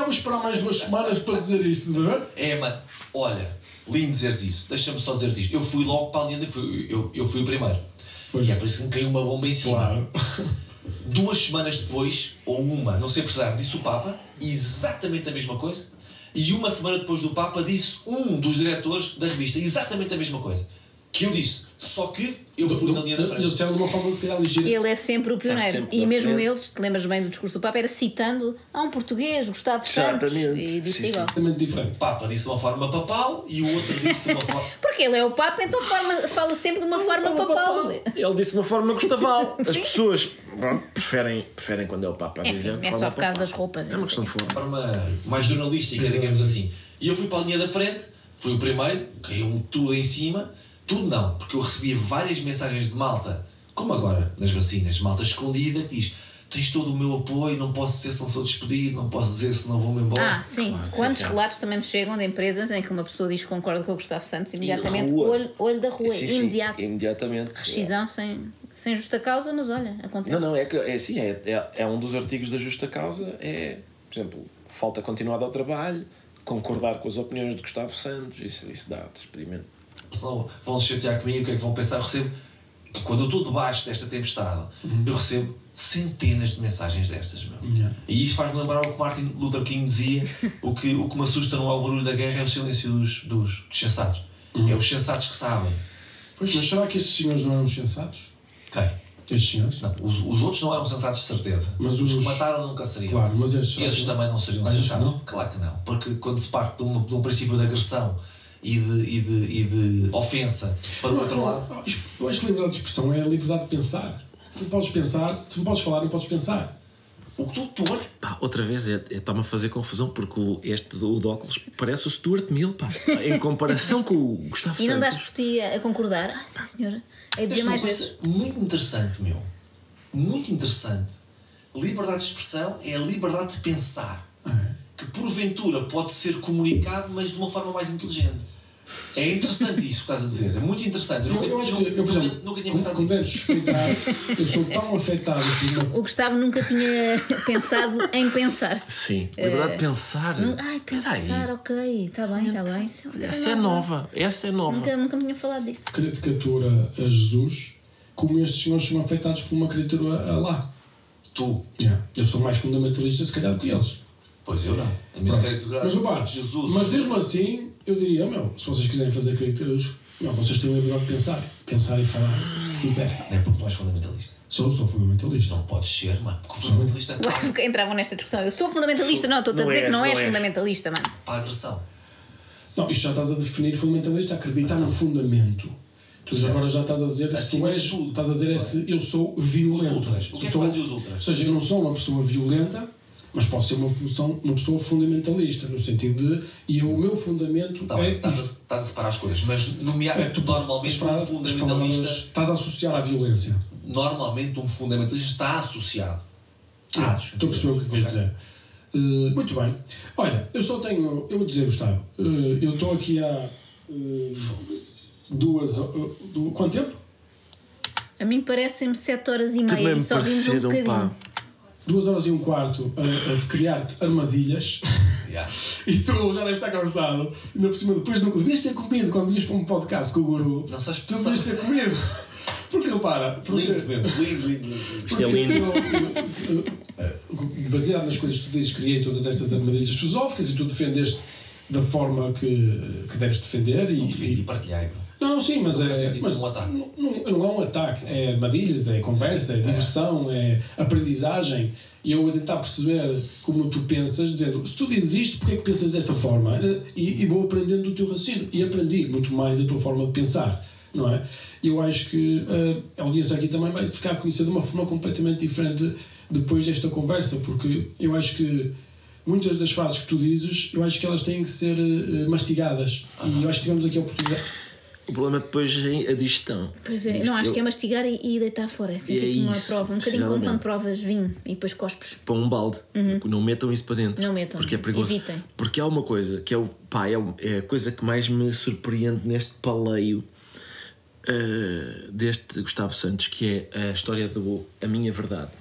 Speaker 3: vou esperar mais 2 semanas para dizer isto, não é?
Speaker 4: Mano, olha, lindo dizeres isso, deixa-me só dizer isto. Eu fui logo para a linha, eu fui o primeiro. E é por isso que me caiu uma bomba em cima.
Speaker 3: Claro.
Speaker 4: 2 semanas depois, ou uma, não sei precisar, disse o Papa exatamente a mesma coisa. E 1 semana depois do Papa disse um dos diretores da revista exatamente a mesma coisa que eu disse, só que eu fui na linha da frente.
Speaker 3: Eu sei de uma forma se calhar ligeira.
Speaker 1: Ele é sempre o pioneiro. E mesmo ele, se te lembras bem do discurso do Papa, era citando um português, Gustavo Santos, e disse igual.
Speaker 3: Exatamente diferente.
Speaker 4: O Papa disse de uma forma papal e o outro disse de uma forma.
Speaker 1: Porque ele é o Papa, então fala sempre de uma forma papal.
Speaker 2: Ele disse de uma forma gustaval. As pessoas preferem quando é o Papa a dizer.
Speaker 1: É só por causa das roupas.
Speaker 2: É uma questão de
Speaker 4: forma. De forma mais jornalística, digamos assim. E eu fui para a linha da frente, fui o primeiro, caiu-me tudo em cima. Tudo não, porque eu recebia várias mensagens de malta, como agora, nas vacinas, malta escondida, que diz: tens todo o meu apoio, não posso dizer se não sou despedido, não posso dizer se não vou-me embora.
Speaker 1: Sim.
Speaker 2: Claro,
Speaker 1: quantos relatos também me chegam de empresas em que uma pessoa diz que concorda com o Gustavo Santos, imediatamente, olho da rua, imediato.
Speaker 2: Imediatamente.
Speaker 1: Rescisão sem justa causa, mas olha, acontece.
Speaker 2: Não, é um dos artigos da justa causa, por exemplo, falta continuada ao trabalho, concordar com as opiniões de Gustavo Santos, isso dá despedimento.
Speaker 4: Vão se chatear comigo, o que é que vão pensar? Eu recebo, quando eu estou debaixo desta tempestade, eu recebo centenas de mensagens destas, meu. E isto faz-me lembrar o que Martin Luther King dizia: o que me assusta não é o barulho da guerra, é o silêncio dos sensatos. É os sensatos que sabem.
Speaker 3: Pois, mas será que estes senhores não eram os sensatos?
Speaker 4: Quem?
Speaker 3: Estes senhores?
Speaker 4: Não, os outros não eram sensatos de certeza.
Speaker 3: Mas
Speaker 4: os que mataram nunca seriam.
Speaker 3: Claro, mas estes
Speaker 4: também não seriam sensatos. Não? Claro que não. Porque quando se parte de um princípio de agressão e de ofensa para o outro lado.
Speaker 3: Eu acho que a liberdade de expressão é a liberdade de pensar. Tu não podes pensar, se não podes falar, não podes pensar.
Speaker 4: O que tu Stuart...
Speaker 2: Pá, outra vez, está-me a fazer confusão porque o de óculos parece o Stuart Mill, pá. Em comparação com o Gustavo Santos.
Speaker 1: E não dás por ti a concordar? Ah, sim, senhora. É dizer mais vezes.
Speaker 4: Muito interessante, meu. Muito interessante. Liberdade de expressão é a liberdade de pensar. Que porventura pode ser comunicado, mas de uma forma mais inteligente. É interessante isso que estás a dizer. É muito interessante.
Speaker 3: Eu acho que, eu, por exemplo,
Speaker 4: nunca tinha pensado
Speaker 3: como
Speaker 4: nisso.
Speaker 3: deves suspeitar, eu sou tão afetado por uma...
Speaker 1: O Gustavo nunca tinha pensado em pensar.
Speaker 2: Sim, liberdade de pensar.
Speaker 1: Ai, pensar, ok, está bem, está bem.
Speaker 2: Essa é nova, essa é nova.
Speaker 1: Nunca me tinha falado disso.
Speaker 3: caricatura a Jesus, como estes senhores são afetados por uma caricatura a lá.
Speaker 4: Tu.
Speaker 3: Eu sou mais fundamentalista, se calhar, do que eles.
Speaker 4: Pois eu não. A minha caricatura...
Speaker 3: Mas repare,
Speaker 4: Jesus.
Speaker 3: mas mesmo assim, eu diria, se vocês quiserem fazer caricaturas, vocês têm a liberdade de pensar e falar o que quiserem.
Speaker 4: Não é porque tu és fundamentalista.
Speaker 3: Sou fundamentalista.
Speaker 4: Não podes ser, mano. Porque o fundamentalista
Speaker 1: Ué, entravam nesta discussão. Eu sou fundamentalista, não, estou-te a dizer que não és fundamentalista, mano.
Speaker 4: para a agressão.
Speaker 3: Não, isto já estás a definir fundamentalista, acreditar num fundamento. Tu agora já estás a dizer, se tu és, estás a dizer eu sou violento.
Speaker 4: Os ultras. O que é que fazem os ultras?
Speaker 3: Ou seja, eu não sou uma pessoa violenta, mas posso ser uma pessoa fundamentalista, no sentido de, o meu fundamento
Speaker 4: Estás a separar as coisas, mas normalmente um fundamentalista...
Speaker 3: Estás a associar à violência.
Speaker 4: Normalmente um fundamentalista está associado a atos.
Speaker 3: Estou a perceber o que queres dizer. Muito bem. Olha, eu vou dizer, Gustavo, eu estou aqui há 2 quanto tempo?
Speaker 1: A mim parecem-me 7 horas e meia
Speaker 2: Também
Speaker 1: e só vimos um bocadinho.
Speaker 2: pá.
Speaker 3: 2 horas e um quarto a criar-te armadilhas. E tu já deves estar cansado. Ainda por cima, depois não devias ter comido quando vinhas para um podcast com o Guru.
Speaker 4: Não sabes
Speaker 3: tu devias ter comido. Porque repara.
Speaker 4: Lindo mesmo, lindo.
Speaker 2: Isto é lindo.
Speaker 3: Baseado nas coisas que tu dizes, criei todas estas armadilhas filosóficas e tu defendeste da forma que deves defender.
Speaker 4: E partilhei.
Speaker 3: Não, sim, mas
Speaker 4: um ataque.
Speaker 3: Não é um ataque, é armadilhas, é conversa, é diversão, é aprendizagem. E eu a tentar perceber como tu pensas, dizendo, se tu dizes isto, porque é que pensas desta forma? E vou aprendendo do teu raciocínio. E aprendi muito mais a tua forma de pensar, não é? E eu acho que a audiência aqui também vai ficar a conhecer de uma forma completamente diferente depois desta conversa, porque eu acho que muitas das frases que tu dizes, eu acho que elas têm que ser mastigadas. E eu acho que tivemos aqui a oportunidade.
Speaker 2: O problema depois é a digestão.
Speaker 1: Pois é, não, acho que é mastigar e deitar fora. É assim, tipo uma prova. Um bocadinho como quando provas vinho e depois cospes.
Speaker 2: Para um balde. Não metam isso para dentro.
Speaker 1: Não metam.
Speaker 2: Porque é perigoso.
Speaker 1: Evitem.
Speaker 2: Porque há uma coisa que é a coisa que mais me surpreende neste paleio deste Gustavo Santos, que é a história do A Minha Verdade.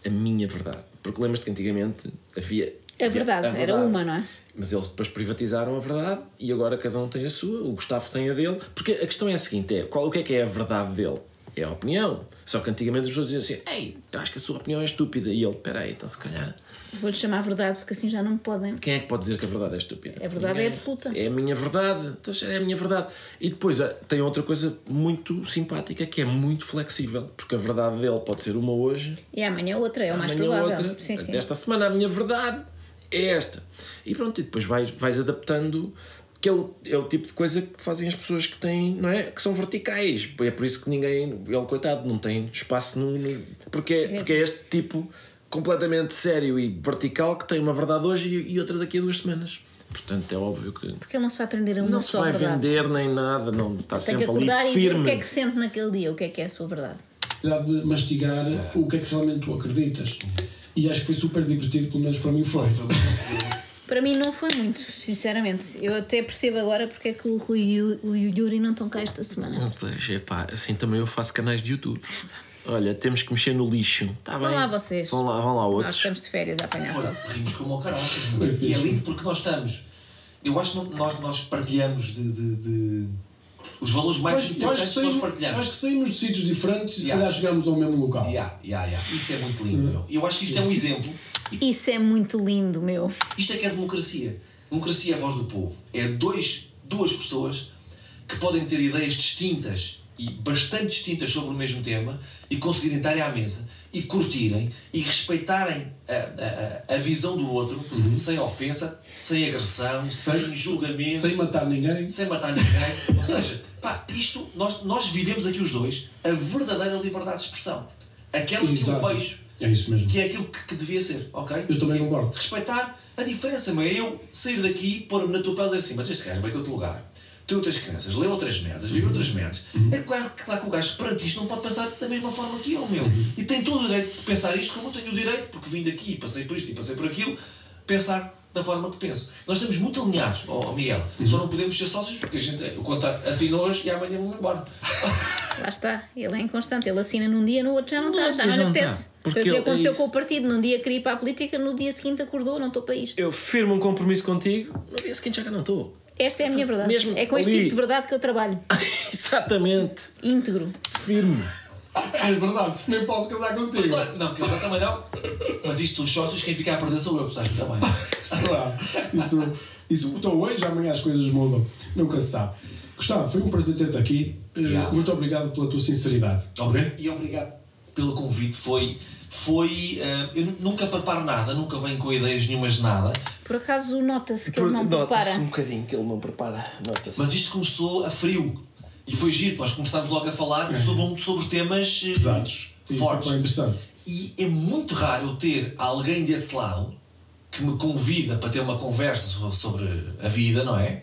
Speaker 2: A Minha Verdade. Porque lembras-te que antigamente havia...
Speaker 1: A verdade, era uma, não é?
Speaker 2: Mas eles depois privatizaram a verdade e agora cada um tem a sua, o Gustavo tem a dele. Porque a questão é a seguinte: o que é a verdade dele? É a opinião. Só que antigamente as pessoas diziam assim: ei, eu acho que a sua opinião é estúpida. E ele, peraí, então se calhar.
Speaker 1: Vou-lhe chamar a verdade porque assim já não me podem.
Speaker 2: Quem é que pode dizer que a verdade é estúpida?
Speaker 1: A verdade é absoluta.
Speaker 2: É a minha verdade. Então é a minha verdade. E depois tem outra coisa muito simpática que é muito flexível. Porque a verdade dele pode ser uma hoje.
Speaker 1: E amanhã outra, é o mais provável.
Speaker 2: Outra.
Speaker 1: Sim, sim.
Speaker 2: Desta semana a minha verdade é esta. E pronto, e depois vais adaptando, que é o tipo de coisa que fazem as pessoas que têm, não é? Que são verticais. É por isso que ninguém, ele coitado, não tem espaço porque é este tipo completamente sério e vertical que tem uma verdade hoje e outra daqui a 2 semanas. Portanto, é óbvio que
Speaker 1: porque ele não se vai aprender a uma
Speaker 2: não
Speaker 1: só verdade.
Speaker 2: Não se vai vender nem nada, não está
Speaker 1: tem
Speaker 2: sempre
Speaker 1: que acordar
Speaker 2: ali
Speaker 1: e
Speaker 2: firme.
Speaker 1: ver o que é que sente naquele dia, o que é a sua verdade.
Speaker 3: De mastigar o que é que realmente tu acreditas. E acho que foi super divertido, pelo menos para mim foi.
Speaker 1: Para mim não foi muito, sinceramente. Eu até percebo agora porque é que o Rui e o Yuri não estão cá esta semana.
Speaker 2: Pois é, pá, assim também eu faço canais de YouTube. Olha, temos que mexer no lixo. Tá bem.
Speaker 1: Vão lá vocês.
Speaker 2: Vão lá outros.
Speaker 1: Nós estamos de férias a apanhar sol.
Speaker 4: Rimos como o caralho. E é lindo porque nós estamos. Eu acho que nós partilhamos de os valores mais importantes que nós partilhamos.
Speaker 3: Acho que saímos de sítios diferentes e se calhar chegamos ao mesmo local.
Speaker 4: Isso é muito lindo, meu. Eu acho que isto é um exemplo.
Speaker 1: Isso é muito lindo, meu.
Speaker 4: Isto é que é democracia. Democracia é a voz do povo. É duas pessoas que podem ter ideias distintas e bastante distintas sobre o mesmo tema e conseguirem estar à mesa e curtirem e respeitarem a visão do outro sem ofensa, sem agressão, sem julgamento,
Speaker 3: sem matar ninguém.
Speaker 4: Ou seja, pá, nós vivemos aqui os dois a verdadeira liberdade de expressão. Aquela que eu vejo
Speaker 3: É isso mesmo.
Speaker 4: Que é aquilo que devia ser, ok?
Speaker 3: Eu também concordo.
Speaker 4: Respeitar a diferença, mas eu sair daqui, pôr-me na tua pele e dizer assim, mas este gajo vai ter outro lugar, tem outras crianças, lê outras merdas, vive outras merdas. É claro que o gajo perante isto não pode pensar da mesma forma que eu, meu. E tem todo o direito de pensar isto como eu tenho o direito, porque vim daqui, passei por isto e passei por aquilo, pensar da forma que penso. Nós estamos muito alinhados, Miguel. Só não podemos ser sócios porque a gente assina hoje e amanhã vamos embora.
Speaker 1: Lá está, ele é inconstante, ele assina num dia, no outro já não está, já não lhe apetece.
Speaker 2: Porque
Speaker 1: Foi o que
Speaker 2: ele-
Speaker 1: aconteceu
Speaker 2: isso.
Speaker 1: com o partido, num dia queria ir para a política, no dia seguinte acordou, não estou para isto.
Speaker 2: Eu firmo um compromisso contigo, no dia seguinte já cá não estou.
Speaker 1: Esta é a minha verdade.
Speaker 2: Mesmo
Speaker 1: É com este
Speaker 2: ali.
Speaker 1: tipo de verdade que eu trabalho.
Speaker 2: Exatamente.
Speaker 1: Íntegro.
Speaker 2: Firme.
Speaker 3: É verdade, nem posso casar contigo.
Speaker 4: Mas olha, não, casar também não. Mas isto dos sócios, quem fica a perder sou eu, portanto, também.
Speaker 3: Isso, então hoje, amanhã as coisas mudam. Nunca se sabe. Gustavo, foi um prazer ter-te aqui. Muito obrigado pela tua sinceridade.
Speaker 4: Ok? E obrigado pelo convite. Eu nunca preparo nada, nunca venho com ideias nenhumas de nada.
Speaker 1: Por acaso nota-se que ele não prepara.
Speaker 2: Nota-se um bocadinho que ele não prepara. Nota-se.
Speaker 4: Mas isto começou a frio. E foi giro, nós começámos logo a falar sobre temas
Speaker 3: Pesados. Isso
Speaker 4: fortes.
Speaker 3: é interessante.
Speaker 4: E é muito raro eu ter alguém desse lado que me convida para ter uma conversa sobre a vida, não é?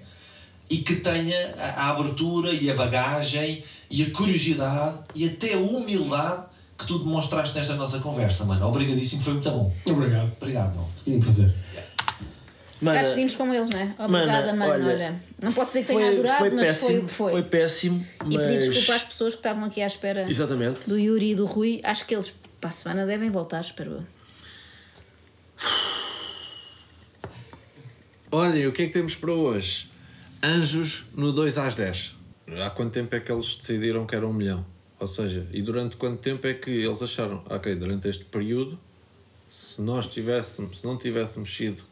Speaker 4: E que tenha a abertura e a bagagem e a curiosidade e até a humildade que tu demonstraste nesta nossa conversa, mano. Obrigadíssimo, foi muito bom.
Speaker 3: Obrigado.
Speaker 4: Obrigado, não.
Speaker 3: Um prazer.
Speaker 1: Cá despedimos como eles, não é? Obrigada, mano. Olha, não posso dizer que tenha adorado, mas
Speaker 2: péssimo,
Speaker 1: foi o que foi.
Speaker 2: Foi péssimo,
Speaker 1: E
Speaker 2: mas...
Speaker 1: pedir desculpa às pessoas que estavam aqui à espera
Speaker 2: Exatamente.
Speaker 1: do Yuri e do Rui. Acho que eles para a semana devem voltar, espero eu.
Speaker 5: Olhem, o que é que temos para hoje? Anjos no 2 às 10. Há quanto tempo é que eles decidiram que era 1 milhão? Ou seja, e durante quanto tempo é que eles acharam, ok, durante este período, se não tivéssemos sido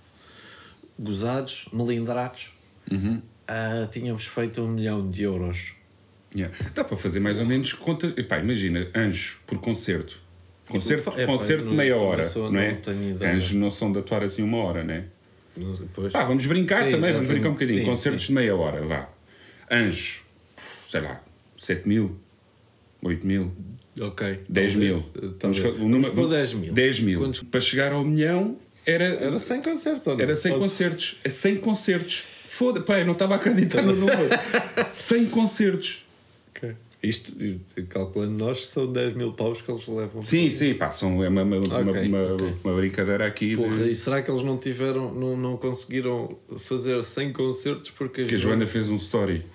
Speaker 5: gozados, melindrados, tínhamos feito 1 milhão de euros.
Speaker 6: Yeah. Dá para fazer mais ou menos conta. Epá, imagina, anjos por concerto. Concerto de meia hora, não é? Anjos não são de atuar assim 1 hora, não é?
Speaker 5: Depois...
Speaker 6: Vamos brincar
Speaker 5: Sim,
Speaker 6: também, vamos brincar um bocadinho.
Speaker 5: sim,
Speaker 6: Concertos
Speaker 5: sim.
Speaker 6: de meia hora, vá. Anjos, sei lá, 7 mil, 8 mil,
Speaker 5: Ok.
Speaker 6: 10 mil.
Speaker 5: Vamos pôr 10 mil.
Speaker 6: 10 mil.
Speaker 5: Quantos...
Speaker 6: Para chegar ao 1 milhão
Speaker 5: Era 100 concertos, ou não?
Speaker 6: era 100 concertos. É 100 concertos. Foda-se, pá, eu não estava a acreditar no número. 100 concertos.
Speaker 5: Ok. Isto, calculando nós, são 10 mil paus que eles levam.
Speaker 6: Sim, pá, é uma
Speaker 5: Ok.
Speaker 6: uma brincadeira aqui.
Speaker 5: Porra, e será que eles não tiveram, não conseguiram fazer 100 concertos porque
Speaker 6: Que a Joana fez um story.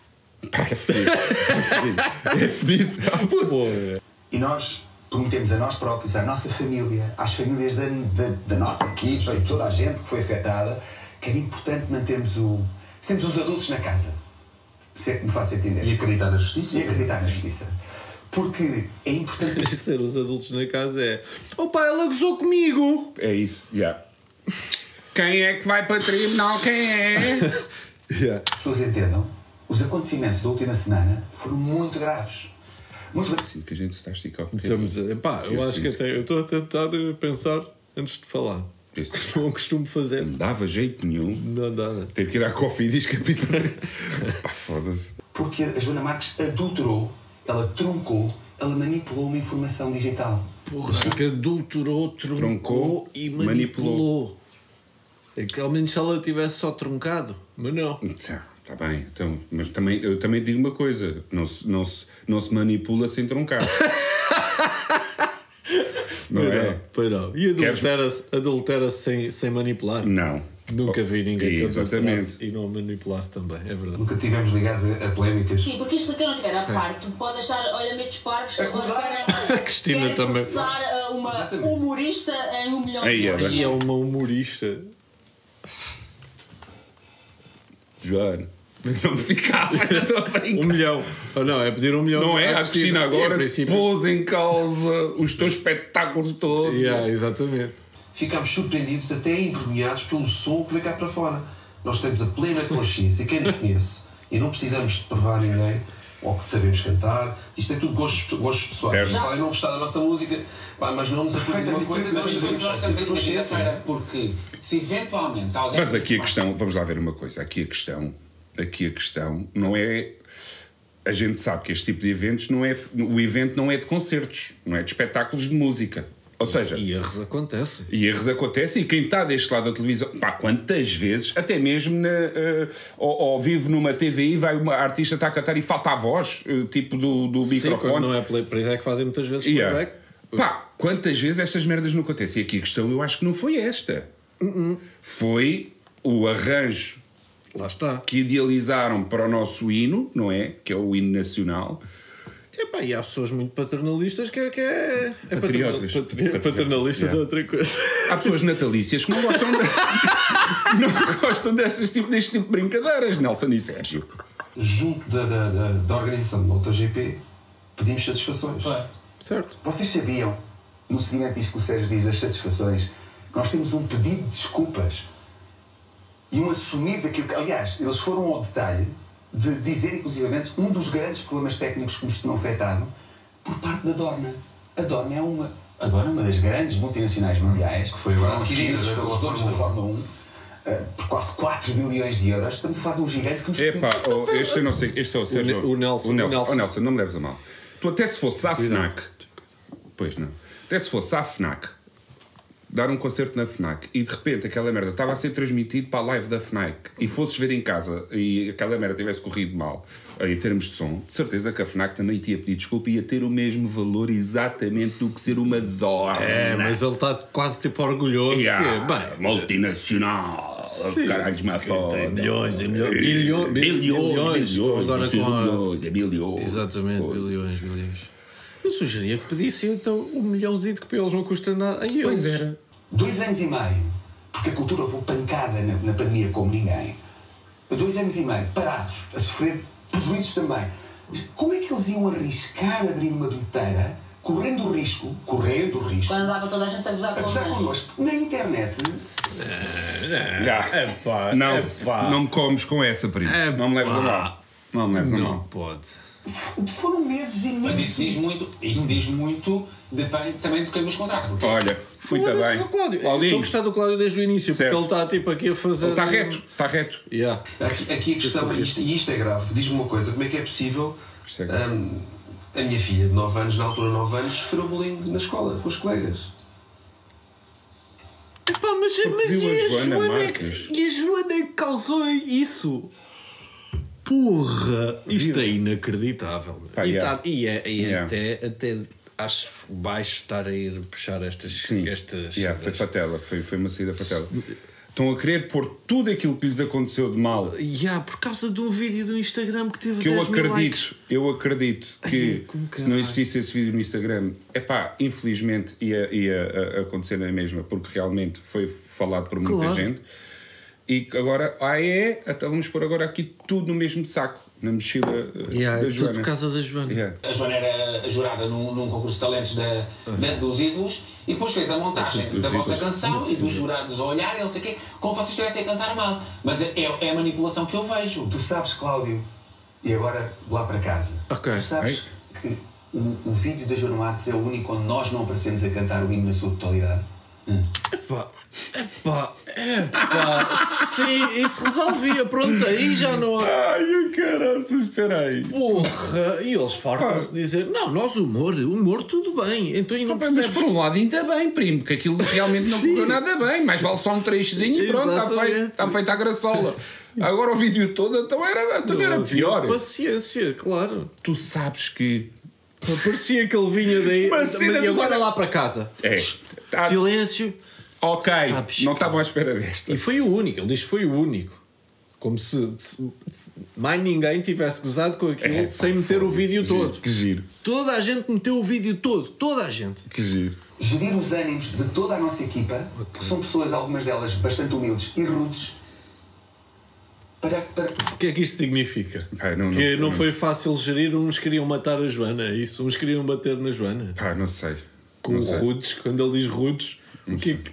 Speaker 6: Pá, é fedido. É fedido.
Speaker 5: Porra.
Speaker 7: E nós prometemos a nós próprios, à nossa família, às famílias da nossa equipa e toda a gente que foi afetada, que era importante mantermos sempre os adultos na casa. Se é que me faço entender.
Speaker 4: E acreditar na justiça.
Speaker 7: E acreditar na justiça. Porque é importante...
Speaker 5: Ser os adultos na casa é... Opa, ela gozou comigo!
Speaker 6: É isso, já. Quem é que vai para tribunal? Quem é?
Speaker 5: Yeah.
Speaker 7: As pessoas entendam, os acontecimentos da última semana foram muito graves. Muito graves.
Speaker 6: Sinto que a gente se está a esticar um bocadinho.
Speaker 5: Eu acho que até... Eu estou a tentar pensar antes de falar.
Speaker 6: Isso.
Speaker 5: Não costumo fazer.
Speaker 6: Não dava jeito nenhum.
Speaker 5: Não dá.
Speaker 6: Ter que ir à coffee diz que pá, foda-se.
Speaker 7: Porque a Joana Marques adulterou, ela truncou, ela manipulou uma informação digital.
Speaker 5: Porra, que adulterou, truncou e manipulou. É que ao menos se ela tivesse só truncado. Mas não.
Speaker 6: Tá bem, então, mas eu também digo uma coisa: não se manipula sem truncar. Não é?
Speaker 5: Pois não. E adultera-se sem manipular?
Speaker 6: Não.
Speaker 5: Nunca vi ninguém que
Speaker 6: Exatamente.
Speaker 5: adulterasse e não manipulasse também, é verdade.
Speaker 7: Nunca tivemos ligados a polémicas.
Speaker 8: Sim, porque isto para quem não tiver a parte, pode achar, olha-me estes parvos que agora querem,
Speaker 5: A Cristina
Speaker 8: querem
Speaker 5: também.
Speaker 8: processar uma humorista em 1 milhão de
Speaker 6: Aí,
Speaker 8: euros.
Speaker 5: E é uma humorista.
Speaker 6: Joana, não ficava, eu estou a
Speaker 5: 1
Speaker 6: brincar.
Speaker 5: milhão. Ou não, é pedir 1 milhão.
Speaker 6: Não é? A Cristina agora
Speaker 5: princípio.
Speaker 6: pôs em causa os teus espetáculos todos.
Speaker 5: Yeah, exatamente.
Speaker 9: Ficámos surpreendidos, até envergonhados pelo som que veio cá para fora. Nós temos a plena consciência, quem nos conhece, e não precisamos de provar a ninguém ou que sabemos cantar. Isto é tudo gostos pessoais.
Speaker 6: Certo.
Speaker 9: Podem não gostar da nossa música, mas não nos apoiam de uma coisa que nós sabemos.
Speaker 10: Nós estamos aqui na feira porque se eventualmente alguém...
Speaker 6: Mas aqui a questão, vamos lá ver uma coisa, aqui a questão não é, a gente sabe que este tipo de eventos não é, o evento não é de concertos, não é de espetáculos de música, Ou seja...
Speaker 5: E erros acontecem.
Speaker 6: E quem está deste lado da televisão... Pá, quantas vezes, até mesmo ao vivo numa TVI, vai uma artista está a cantar e falta a voz, tipo do microfone.
Speaker 5: Não é por isso é que fazem muitas vezes playback.
Speaker 6: Pá, quantas vezes estas merdas não acontecem? E aqui a questão eu acho que não foi esta. Foi o arranjo.
Speaker 5: Lá está.
Speaker 6: Que idealizaram para o nosso hino, não é? Que é o hino nacional.
Speaker 5: E há pessoas muito paternalistas que é
Speaker 6: patrióticas.
Speaker 5: Paternalistas é outra coisa.
Speaker 6: Há pessoas natalícias que não gostam não gostam deste tipo de brincadeiras, Nelson e Sérgio.
Speaker 9: Junto da organização do MotoGP, pedimos satisfações.
Speaker 5: Certo.
Speaker 7: Vocês sabiam, no seguimento disto que o Sérgio diz das satisfações, que nós temos um pedido de desculpas e um assumir daquilo que... Aliás, eles foram ao detalhe de dizer, inclusivamente, um dos grandes problemas técnicos que nos tinham afetado por parte da Dorna. A Dorna é uma das grandes multinacionais mundiais que foi agora adquirida pelos donos da Fórmula 1 por quase 4 bilhões de euros. Estamos a falar de um gigante que nos...
Speaker 6: Este eu não sei, este é o Sérgio.
Speaker 5: O Nelson.
Speaker 6: Oh, Nelson, não me leves a mal. Tu até se fosse à FNAC... Pois não. Até se fosse à FNAC... dar um concerto na FNAC e de repente aquela merda estava a ser transmitido para a live da FNAC e fosses ver em casa e aquela merda tivesse corrido mal em termos de som, de certeza que a FNAC também te ia pedir desculpa e ia ter o mesmo valor exatamente do que ser uma Dorna.
Speaker 5: Mas ele está quase tipo orgulhoso.
Speaker 6: Multinacional, caralhos má foda.
Speaker 5: Tem milhões e bilhões. Agora com
Speaker 6: bilhões.
Speaker 5: Exatamente, bilhões. Eu sugeria que pedissem então 1 milhãozinho que para eles não custa nada.
Speaker 7: Pois era. 2 anos e meio, porque a cultura levou pancada na pandemia como ninguém. 2 anos e meio, parados, a sofrer prejuízos também. Como é que eles iam arriscar abrir uma bilheteira, correndo o risco...
Speaker 8: Quando dava toda a gente a gozar
Speaker 7: connosco, na internet...
Speaker 6: Não me comes com essa, primo. Não me leves a mal.
Speaker 5: Não pode.
Speaker 7: Foram meses e meses.
Speaker 10: Mas isso diz muito também de quem nos contrata.
Speaker 6: Olha, fui também.
Speaker 5: Estou a gostar do Cláudio desde o início, certo. Porque ele está tipo aqui a fazer...
Speaker 6: Ele está reto.
Speaker 5: Yeah.
Speaker 9: Aqui a questão, isto é grave, diz-me uma coisa, como é que é possível... a minha filha de 9 anos, na altura de 9 anos, sofreu bullying na escola, com os colegas.
Speaker 5: Mas e a Joana causou isso? Porra! Isto é inacreditável. Até acho baixo estar a ir puxar estas...
Speaker 6: Foi fatela, foi uma saída fatela. Estão a querer pôr tudo aquilo que lhes aconteceu de mal.
Speaker 5: Por causa de um vídeo do Instagram que teve
Speaker 6: 10
Speaker 5: mil likes.
Speaker 6: Eu acredito que se não existisse esse vídeo no Instagram, infelizmente ia acontecer na mesma, porque realmente foi falado por muita gente. E agora, então vamos pôr agora aqui tudo no mesmo saco, na mochila da Joana.
Speaker 5: Tudo por causa da Joana.
Speaker 10: A Joana era jurada num concurso de talentos dos ídolos e depois fez a montagem da vossa canção e dos jurados a olhar e não sei o quê, como vocês estivessem a cantar mal. Mas é a manipulação que eu vejo.
Speaker 7: Tu sabes, Cláudio, e agora lá para casa, tu sabes que o vídeo da Joana Marques é o único onde nós não aparecemos a cantar o hino na sua totalidade?
Speaker 5: Sim, isso resolvia, pronto, aí já não há.
Speaker 6: Caraças, espera aí.
Speaker 5: Porra, e eles fartam-se de dizer: não, nós humor tudo bem. Então, e não
Speaker 6: mas por um lado ainda bem, primo, porque aquilo realmente não correu nada bem, mais vale só um trechozinho e pronto, está feita a graçola. Agora o vídeo todo também era pior.
Speaker 5: Paciência, claro.
Speaker 6: Tu sabes que
Speaker 5: parecia que ele vinha daí e agora lá para casa. Silêncio.
Speaker 6: Ok, não estavam à espera desta.
Speaker 5: E foi o único, ele diz que foi o único. Como se mais ninguém tivesse gozado com aquilo sem meter o vídeo todo.
Speaker 6: Que giro.
Speaker 5: Toda a gente meteu o vídeo todo, toda a gente.
Speaker 6: Que giro.
Speaker 7: Gerir os ânimos de toda a nossa equipa, que são pessoas, algumas delas, bastante humildes e rudes.
Speaker 5: O que é que isto significa? Não foi fácil gerir, uns queriam matar a Joana, é isso? Uns queriam bater na Joana.
Speaker 6: Não sei.
Speaker 5: Com rudes, quando ele diz rudes, o que é que...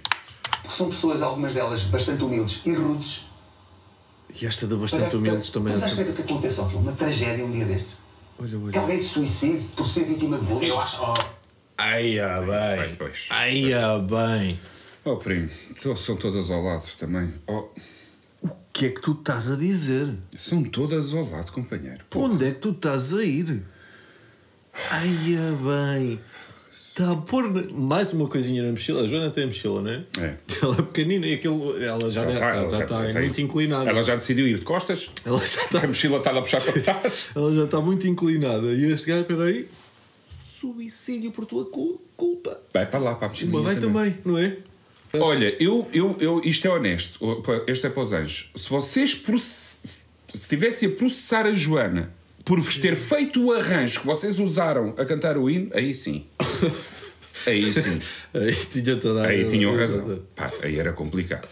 Speaker 7: São pessoas, algumas delas, bastante humildes e rudes.
Speaker 5: E esta de bastante humildes também.
Speaker 7: Estás à espera que aconteça uma tragédia um dia destes?
Speaker 5: Olha.
Speaker 7: Que alguém se suicide por ser vítima de bullying?
Speaker 10: Eu acho...
Speaker 5: bem.
Speaker 6: Oh, primo, são todas ao lado também.
Speaker 5: O que é que tu estás a dizer?
Speaker 6: São todas ao lado, companheiro.
Speaker 5: Onde é que tu estás a ir? Bem. está a pôr mais uma coisinha na mochila. A Joana tem a mochila, não é?
Speaker 6: É.
Speaker 5: Ela é pequenina e ela já está muito inclinada.
Speaker 6: Ela já decidiu ir de costas.
Speaker 5: Ela já está...
Speaker 6: A mochila está a puxar para trás.
Speaker 5: Ela já está muito inclinada. E este gajo, peraí, suicídio por tua culpa.
Speaker 6: Vai para lá, para a mochila.
Speaker 5: Vai também, não é?
Speaker 6: Olha, isto é honesto. Este é para os anjos. Se vocês estivessem a processar a Joana por vos ter feito o arranjo que vocês usaram a cantar o hino, aí sim. Aí sim.
Speaker 5: Aí tinha toda a...
Speaker 6: Aí tinham razão. Pá, aí era complicado.